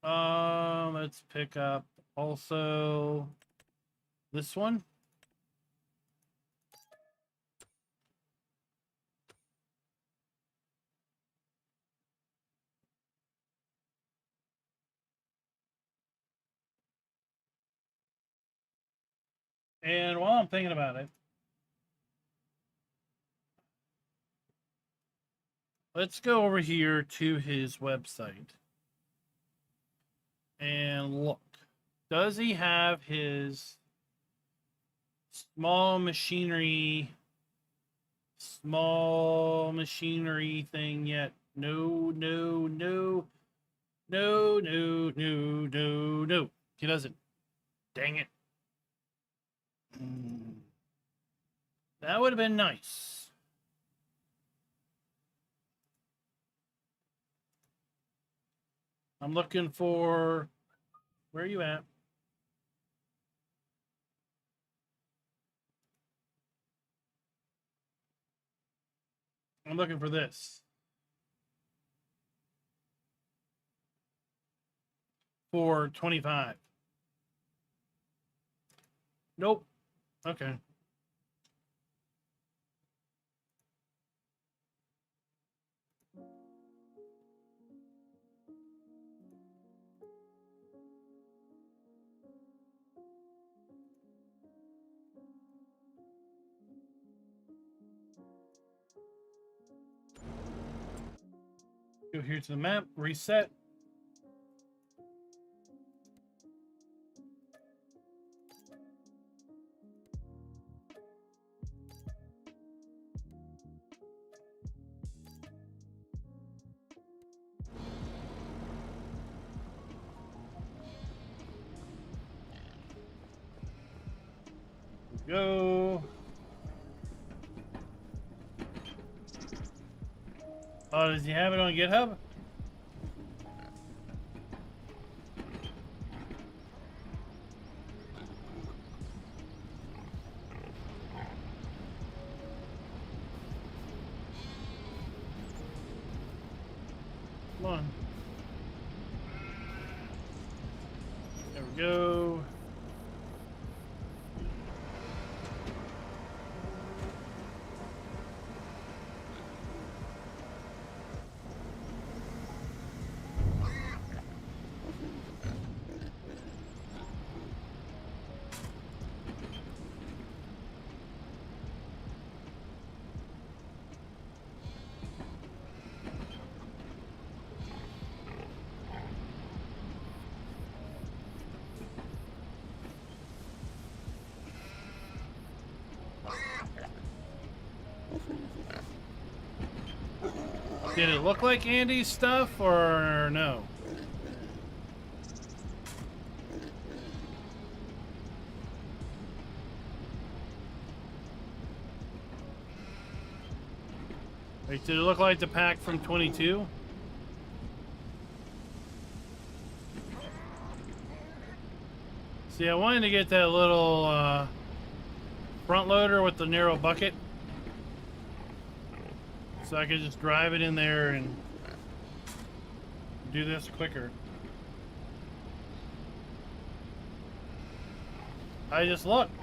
Let's pick up also this one. And while I'm thinking about it, let's go over here to his website and look. Does he have his small machinery thing yet? No, no, no, no, no, no, no, no. He doesn't. Dang it. That would have been nice. I'm looking for... Where are you at? I'm looking for this. For 25. Nope. Okay. Go here to the map, reset. Go. Oh, does he have it on GitHub? Come on. There we go. Did it look like Andy's stuff or no? Like, did it look like the pack from 22? See, I wanted to get that little front loader with the narrow bucket, so I could just drive it in there and do this quicker. I just looked.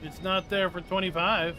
It's not there for 25.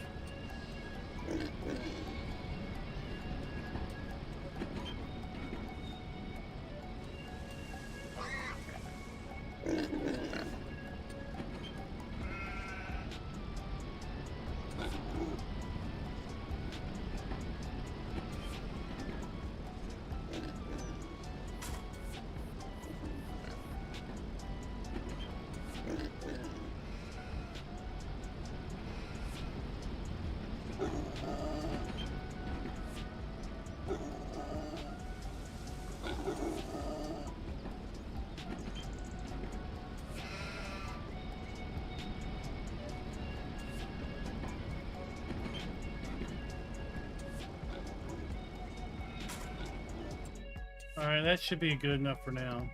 Alright, that should be good enough for now.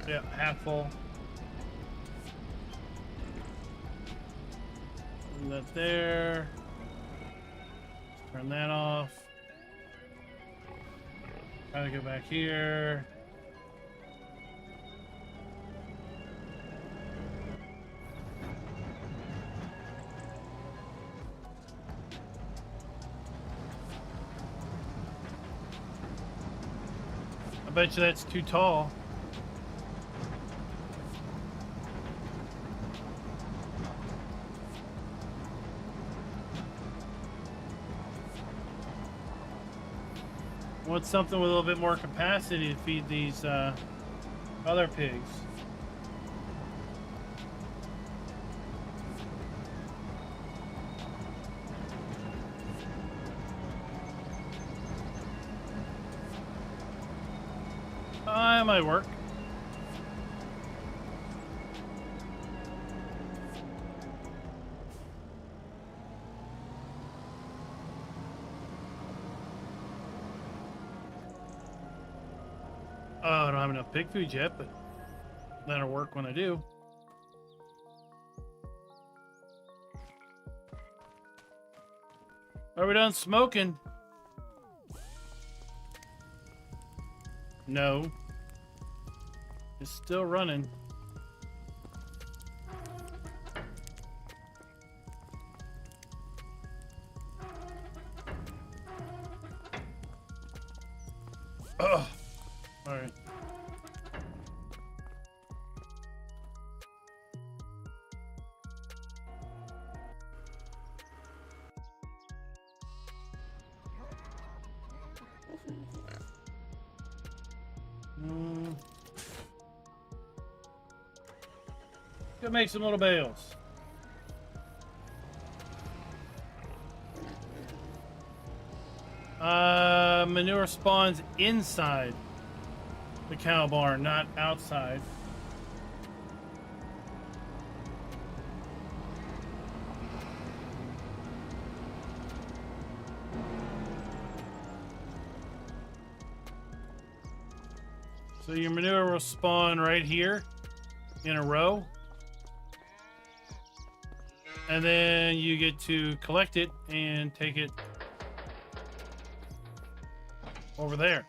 Yeah, half full. Put that there. Turn that off. Try to go back here. I bet you that's too tall. Want something with a little bit more capacity to feed these other pigs. It might work. Oh, I don't have enough pig food yet, but that'll work when I do. Are we done smoking? No. It's still running. Oh, all right. Go make some little bales. Manure spawns inside the cow barn, not outside. So your manure will spawn right here. in a row. And then you get to collect it and take it over there.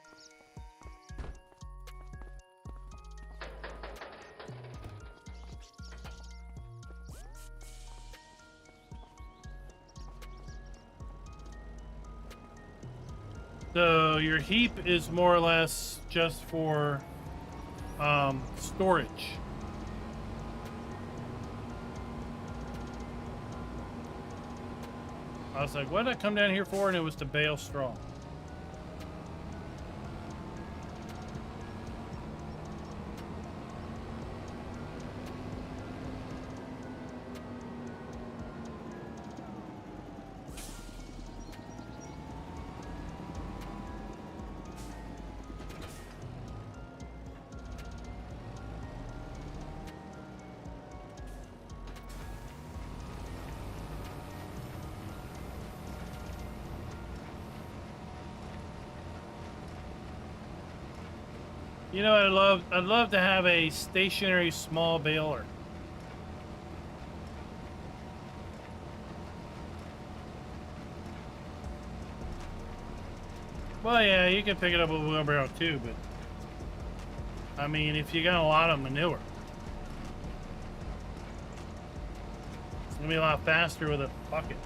So your heap is more or less just for storage. I was like, what did I come down here for? And it was to bale straw. You know, I'd love to have a stationary small baler. Well, yeah, you can pick it up with a wheelbarrow too, but I mean, if you got a lot of manure, it's gonna be a lot faster with a bucket.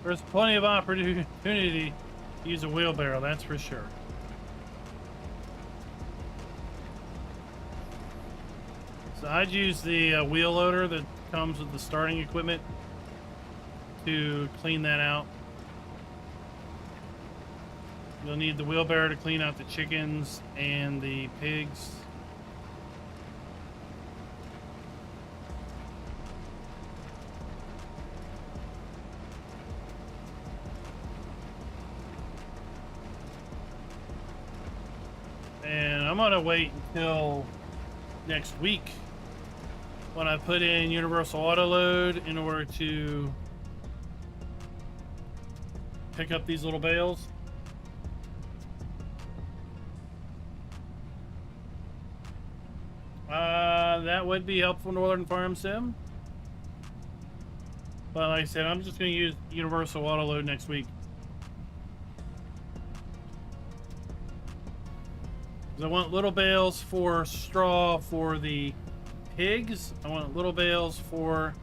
There's plenty of opportunity to use a wheelbarrow, that's for sure. So I'd use the wheel loader that comes with the starting equipment to clean that out. You'll need the wheelbarrow to clean out the chickens and the pigs. And I'm gonna wait until next week when I put in universal auto load in order to pick up these little bales. That would be helpful, Northern Farm Sim. But like I said, I'm just going to use universal auto load next week. I want little bales for straw for the pigs. I want little bales for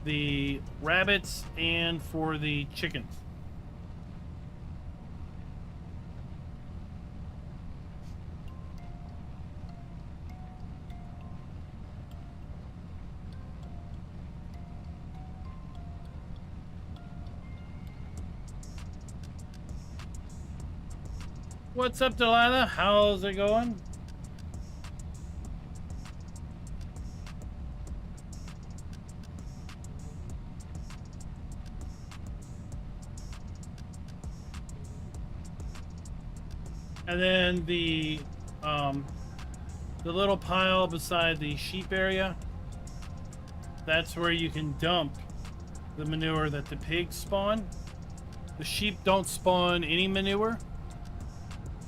the rabbits and for the chickens. What's up, Delilah? How's it going? And then the little pile beside the sheep area, that's where you can dump the manure that the pigs spawn. The sheep don't spawn any manure.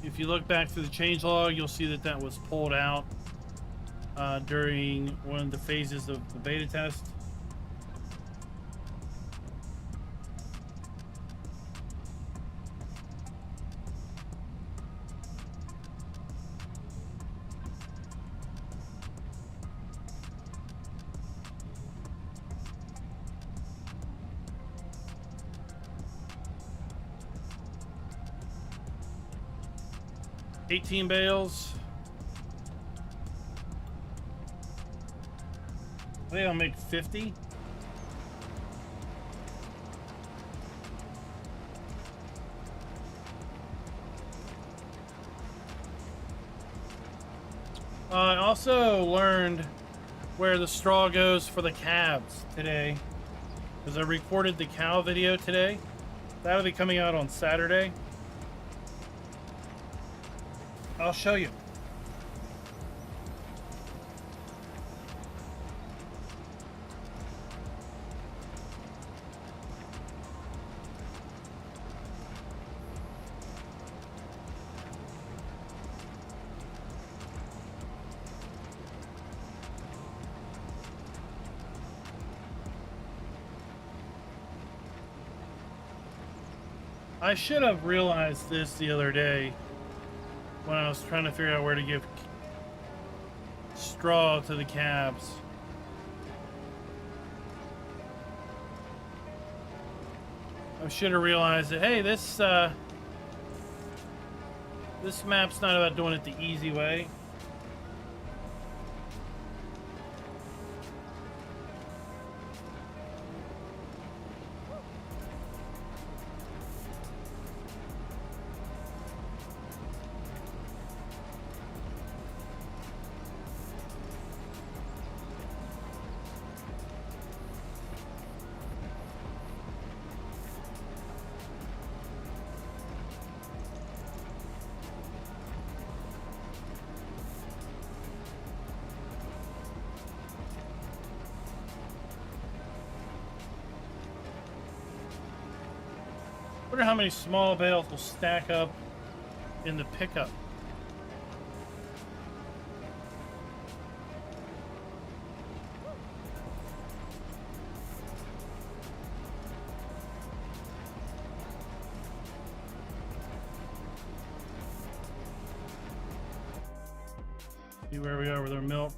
If you look back through the changelog, you'll see that that was pulled out during one of the phases of the beta test. $18 bales. I think I'll make 50. I also learned where the straw goes for the calves today, because I recorded the cow video today. That'll be coming out on Saturday. I'll show you. I should have realized this the other day when I was trying to figure out where to give straw to the cabs. I should have realized that, hey, this map's not about doing it the easy way. I wonder how many small bales will stack up in the pickup. See where we are with our milk.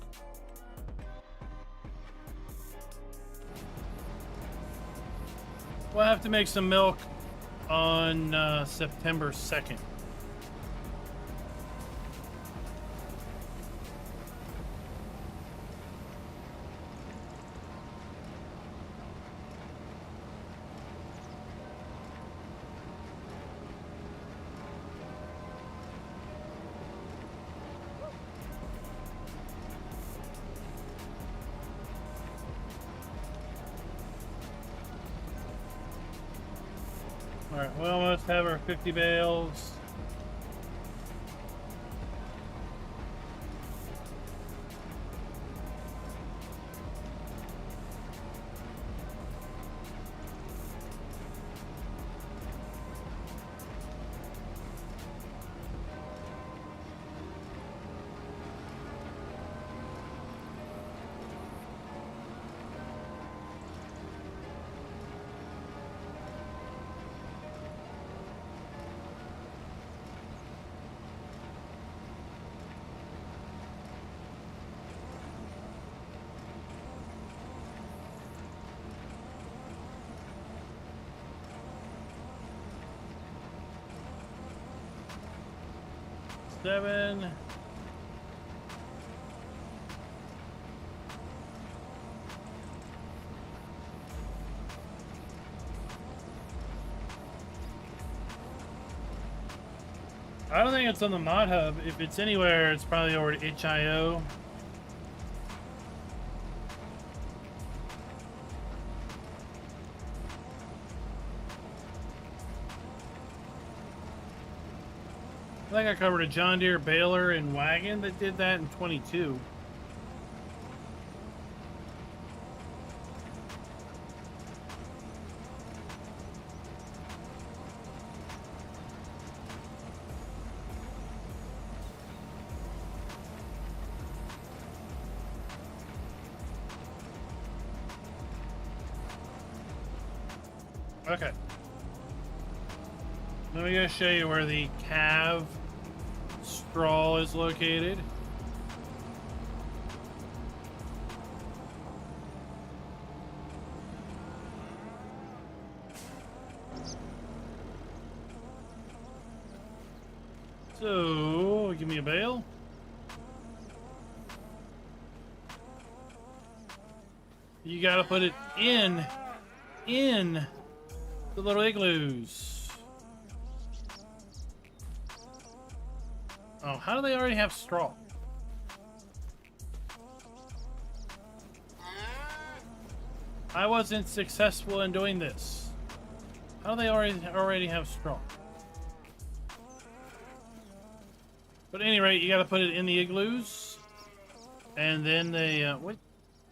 We'll have to make some milk on September 2nd. Alright, we almost have our 50 bales. Seven. I don't think it's on the mod hub. If it's anywhere, it's probably over to HIO. I think I covered a John Deere baler and wagon that did that in 22. Okay. Let me go show you where the calf straw is located. So, give me a bale. You gotta put it in the little igloos. Oh, how do they already have straw? I wasn't successful in doing this. How do they already have straw? But at any rate, you got to put it in the igloos, and then they what?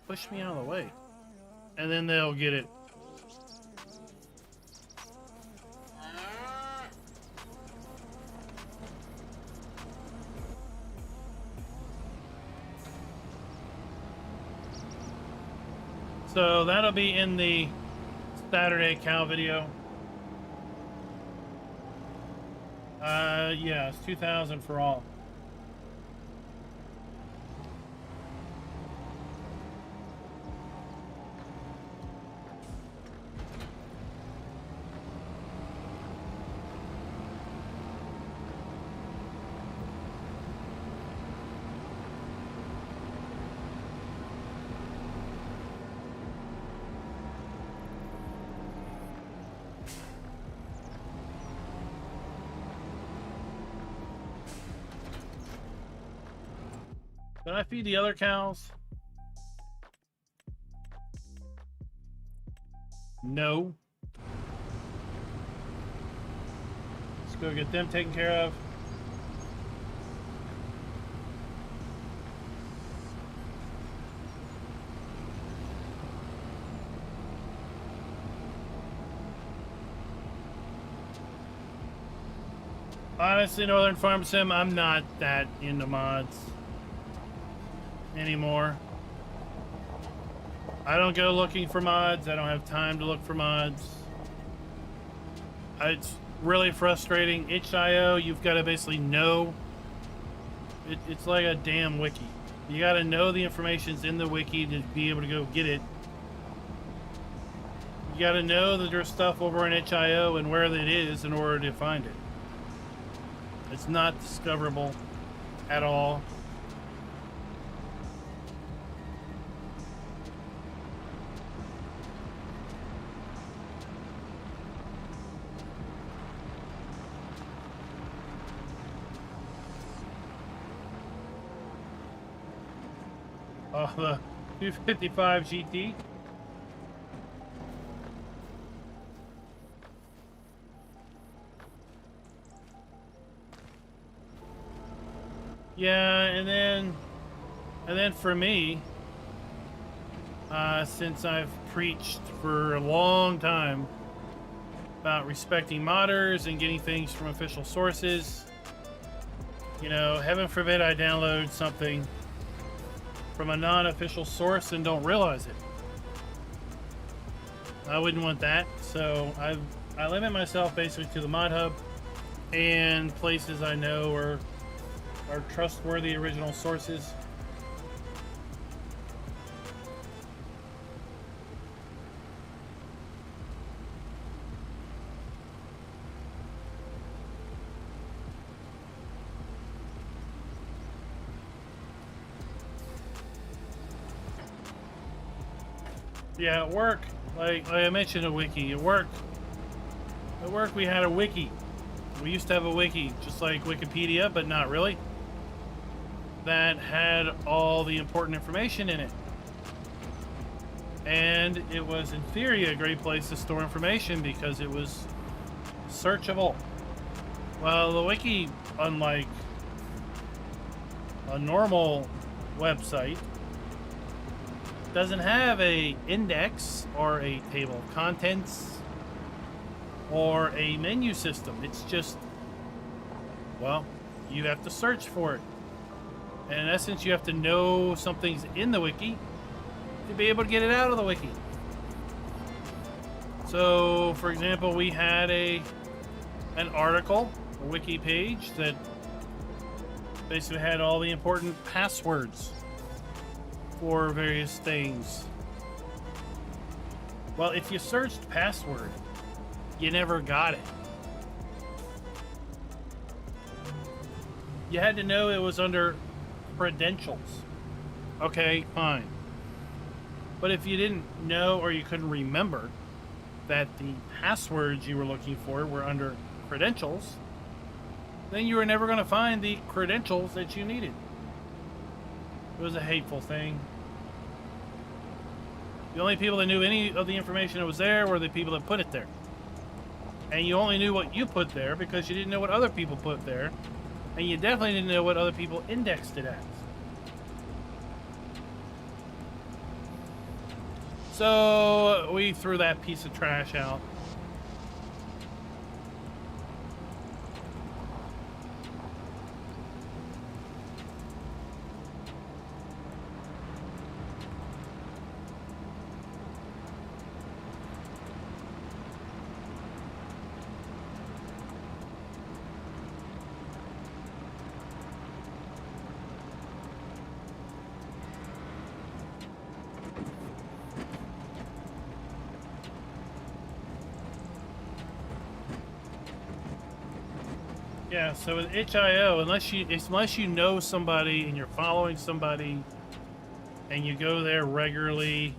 Push me out of the way, and then they'll get it. So that'll be in the Saturday cow video. Yeah, it's 2,000 for all. Did I feed the other cows? No. Let's go get them taken care of. Honestly, Northern Farm Sim, I'm not that into mods anymore. I don't go looking for mods. I don't have time to look for mods. It's really frustrating. itch.io, you've got to basically know. It's like a damn wiki. You got to know the information's in the wiki to be able to go get it. You got to know that there's stuff over in itch.io and where it is in order to find it. It's not discoverable at all. Oh, the 255 GT. Yeah, and then for me, since I've preached for a long time about respecting modders and getting things from official sources, you know, heaven forbid I download something from a non-official source and don't realize it. I wouldn't want that, so I limit myself basically to the mod hub and places I know are trustworthy original sources. Yeah, at work, like I mentioned a wiki. At work we had a wiki. We used to have a wiki, just like Wikipedia, but not really. That had all the important information in it. And it was, in theory, a great place to store information because it was searchable. Well, the wiki, unlike a normal website, doesn't have a index or a table of contents or a menu system. It's just, well, you have to search for it. And in essence, you have to know something's in the wiki to be able to get it out of the wiki. So, for example, we had an article, a wiki page that basically had all the important passwords for various things. Well, if you searched password, you never got it. You had to know it was under credentials. Okay, fine. But if you didn't know or you couldn't remember that the passwords you were looking for were under credentials, then you were never going to find the credentials that you needed. It was a hateful thing. The only people that knew any of the information that was there were the people that put it there. And you only knew what you put there because you didn't know what other people put there. And you definitely didn't know what other people indexed it as. So we threw that piece of trash out. Yeah, so with itch.io, unless you know somebody and you're following somebody and you go there regularly,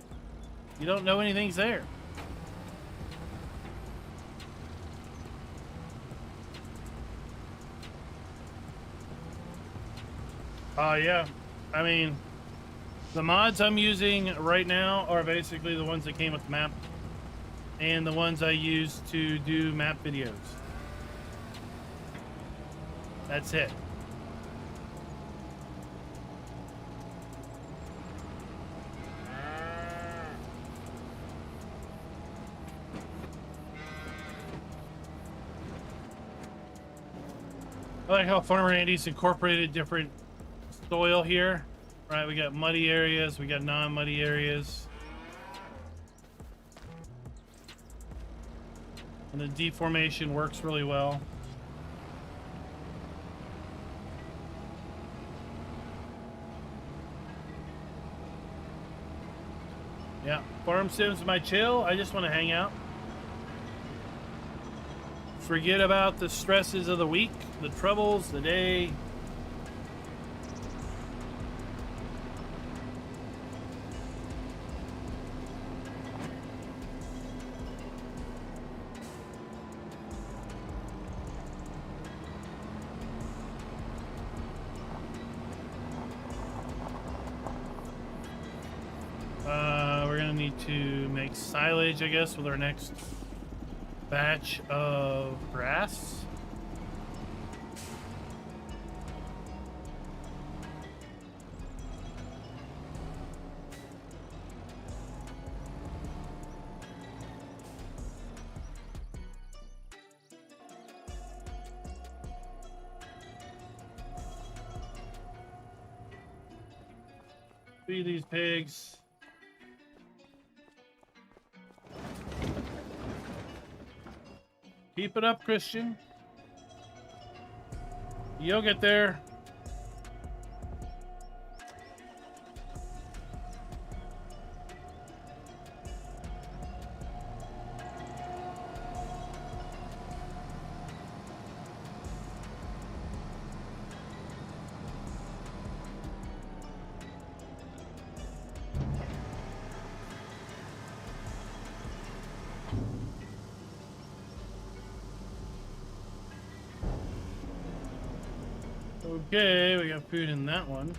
you don't know anything's there. Yeah. I mean, the mods I'm using right now are basically the ones that came with the map and the ones I use to do map videos. That's it. I like how Farmer Andy's incorporated different soil here. Right, we got muddy areas, we got non-muddy areas. And the deformation works really well. Yeah, farm sims my chill. I just want to hang out. Forget about the stresses of the week, the troubles, the day. We're gonna need to make silage, I guess, with our next batch of grass. Feed these pigs. Keep it up, Christian. You'll get there. Okay, we got food in that one.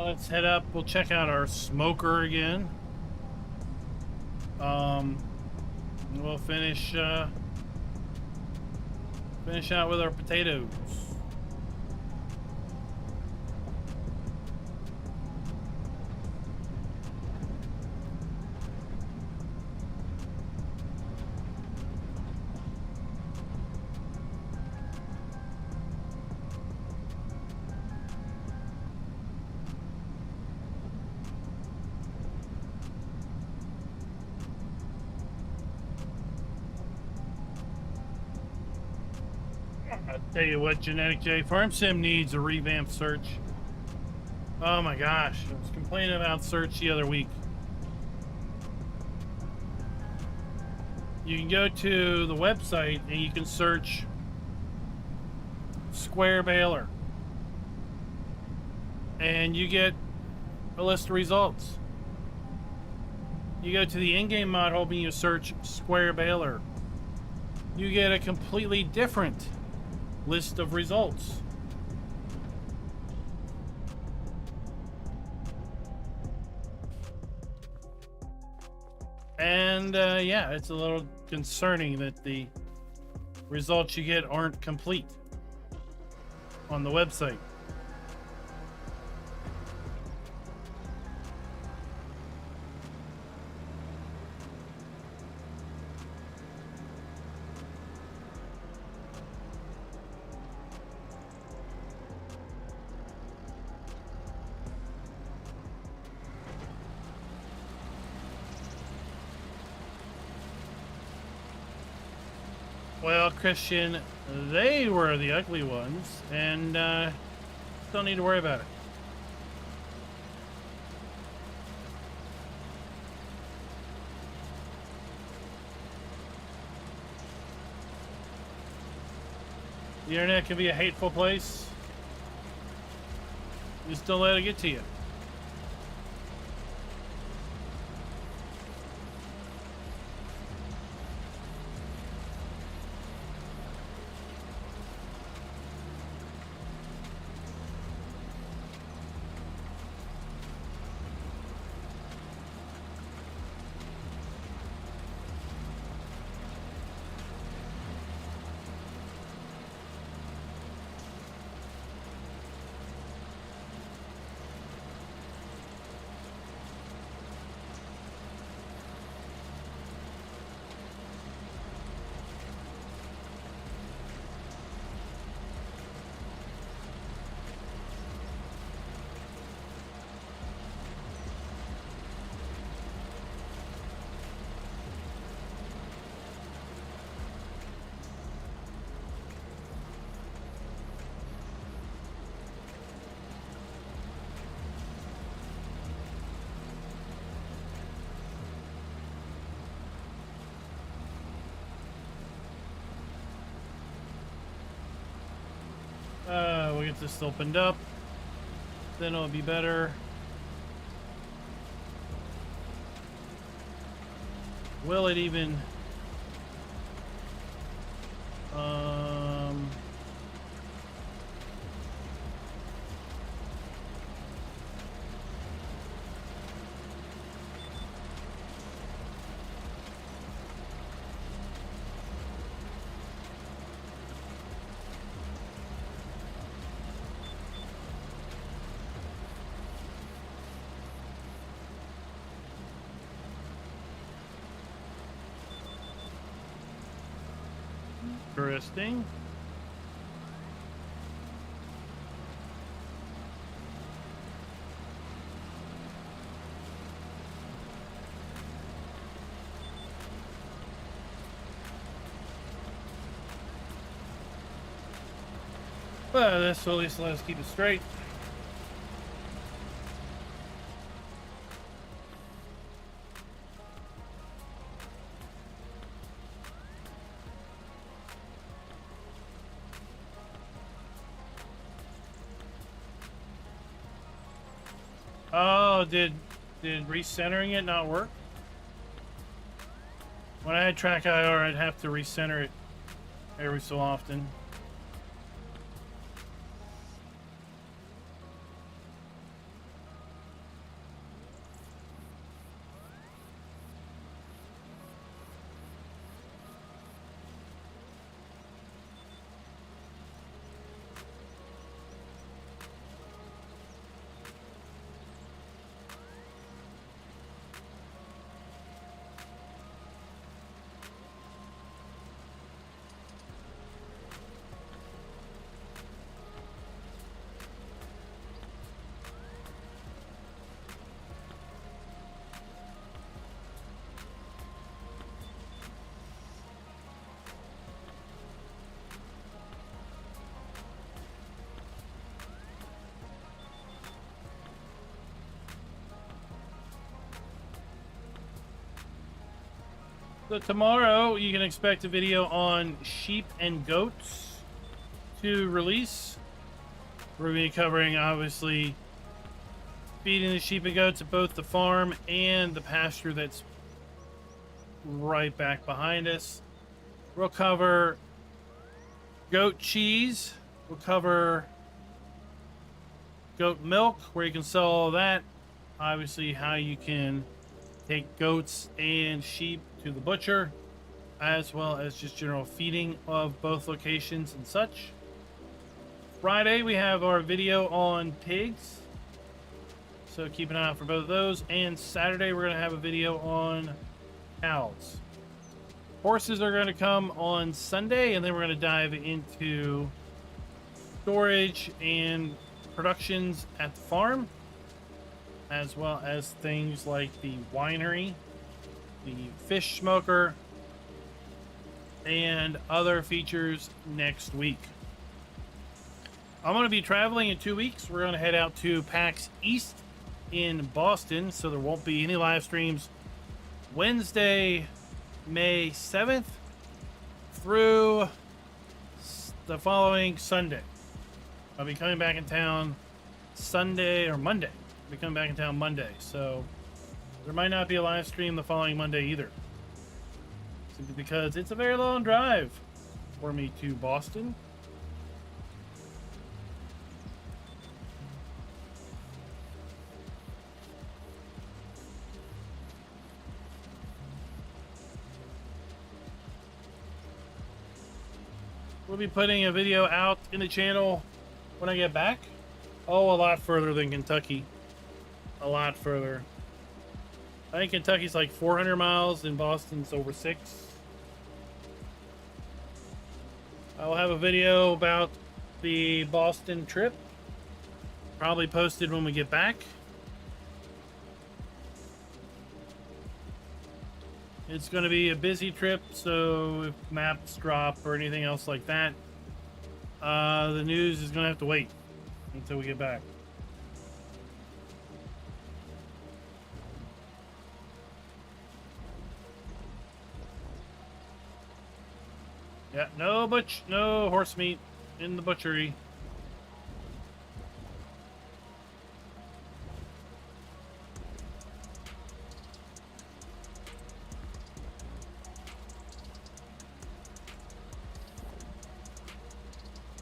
Let's head up. We'll check out our smoker again. We'll finish out with our potatoes. Tell you what, Genetic J, Farm Sim needs a revamped search. Oh my gosh, I was complaining about search the other week. You can go to the website and you can search square baler. And you get a list of results. You go to the in-game mod hub and you search square baler. You get a completely different list of results. And yeah, it's a little concerning that the results you get aren't complete on the website. Well, Christian, they were the ugly ones, and don't need to worry about it. The internet can be a hateful place. Just don't let it get to you. We'll get this opened up. Then it'll be better. Will it even... Interesting. But this will at least let us keep it straight. Oh, did recentering it not work? When I had track IR, I'd have to recenter it every so often. So tomorrow you can expect a video on sheep and goats to release. We're going to be covering, obviously, feeding the sheep and goats at both the farm and the pasture that's right back behind us. We'll cover goat cheese. We'll cover goat milk, where you can sell all that. Obviously, how you can take goats and sheep to the butcher, as well as just general feeding of both locations and such. Friday, we have our video on pigs, so keep an eye out for both of those. And Saturday, we're going to have a video on cows. Horses are going to come on Sunday, and then we're going to dive into storage and productions at the farm, as well as things like the winery, the fish smoker, and other features next week. I'm going to be traveling in 2 weeks. We're going to head out to PAX East in Boston, so there won't be any live streams Wednesday, May 7th through the following Sunday. I'll be coming back in town Sunday or Monday. I'll be coming back in town Monday, so there might not be a live stream the following Monday either, simply because it's a very long drive for me to Boston. We'll be putting a video out in the channel when I get back. Oh, a lot further than Kentucky. A lot further. I think Kentucky's like 400 miles and Boston's over 6. I'll have a video about the Boston trip, probably posted when we get back. It's going to be a busy trip, so if maps drop or anything else like that, the news is going to have to wait until we get back. Yeah, no horse meat in the butchery.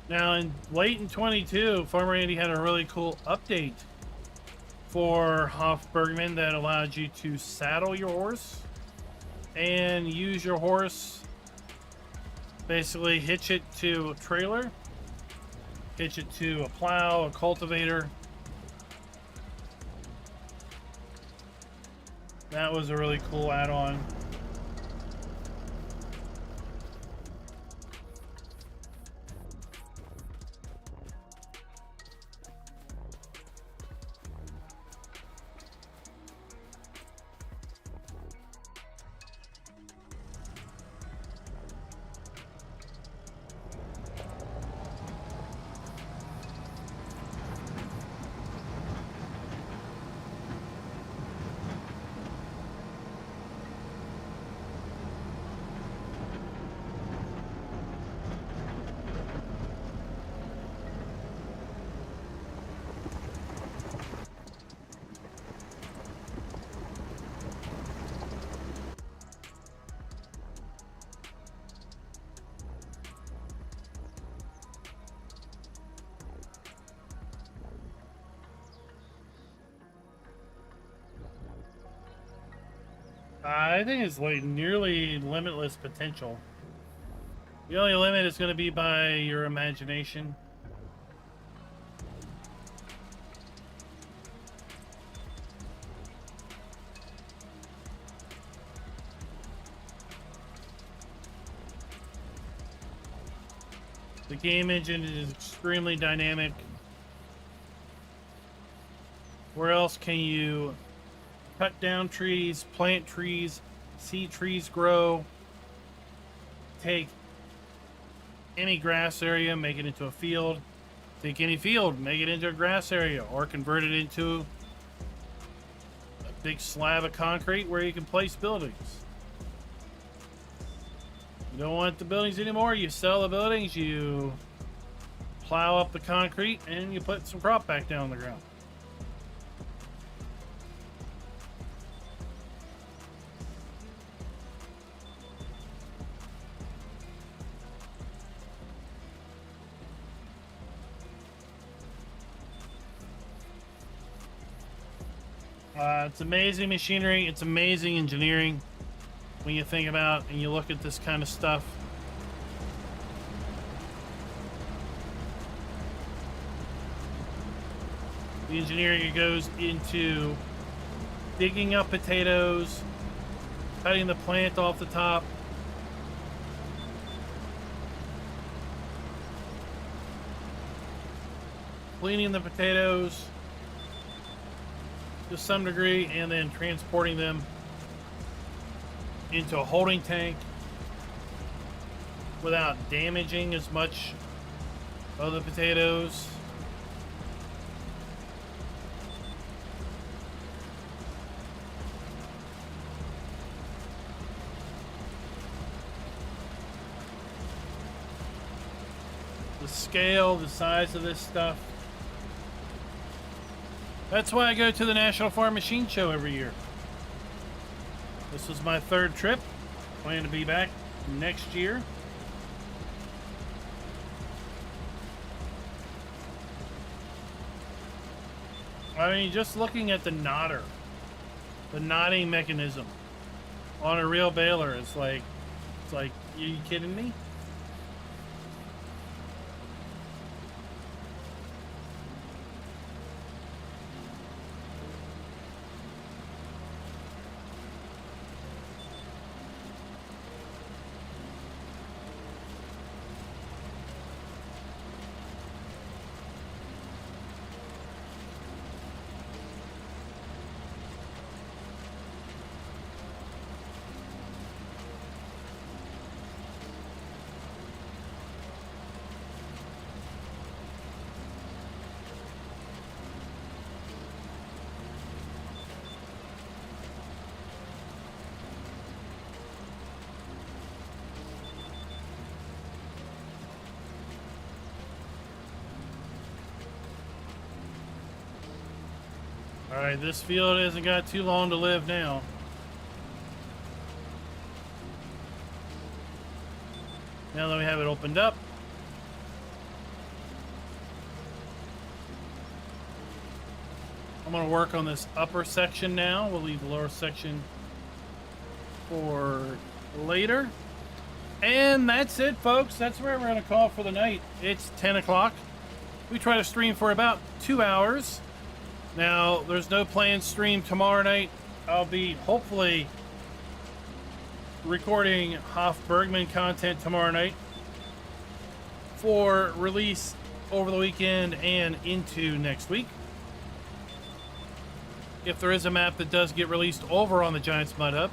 Now, late in 22, Farmer Andy had a really cool update for Hof Bergmann that allowed you to saddle your horse and use your horse, basically hitch it to a trailer, hitch it to a plow, a cultivator. That was a really cool add-on. I think it's like nearly limitless potential. The only limit is going to be by your imagination. The game engine is extremely dynamic. Where else can you cut down trees, plant trees, see trees grow, take any grass area, make it into a field, take any field, make it into a grass area, or convert it into a big slab of concrete where you can place buildings. You don't want the buildings anymore, you sell the buildings, you plow up the concrete, and you put some crop back down on the ground. It's amazing machinery. It's amazing engineering when you think about and you look at this kind of stuff. The engineering that goes into digging up potatoes, cutting the plant off the top, cleaning the potatoes to some degree, and then transporting them into a holding tank without damaging as much of the potatoes. The scale, the size of this stuff. That's why I go to the National Farm Machine Show every year. This was my 3rd trip. Plan to be back next year. I mean, just looking at the knotter, the knotting mechanism on a real baler, it's like, are you kidding me? All right, this field hasn't got too long to live now. Now that we have it opened up, I'm going to work on this upper section now. We'll leave the lower section for later. And that's it, folks. That's where we're going to call for the night. It's 10 o'clock. We try to stream for about 2 hours. Now, there's no planned stream tomorrow night. I'll be hopefully recording Hof Bergmann content tomorrow night for release over the weekend and into next week. If there is a map that does get released over on the Giants Mud Hub,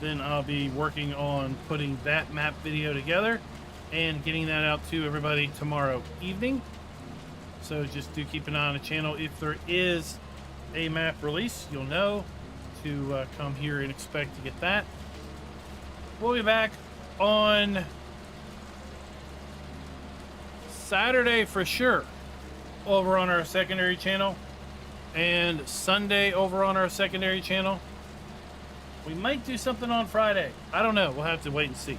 then I'll be working on putting that map video together and getting that out to everybody tomorrow evening. So just do keep an eye on the channel. If there is a map release, you'll know to come here and expect to get that. We'll be back on Saturday for sure over on our secondary channel, and Sunday over on our secondary channel. We might do something on Friday. I don't know. We'll have to wait and see.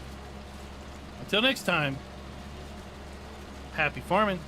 Until next time, happy farming.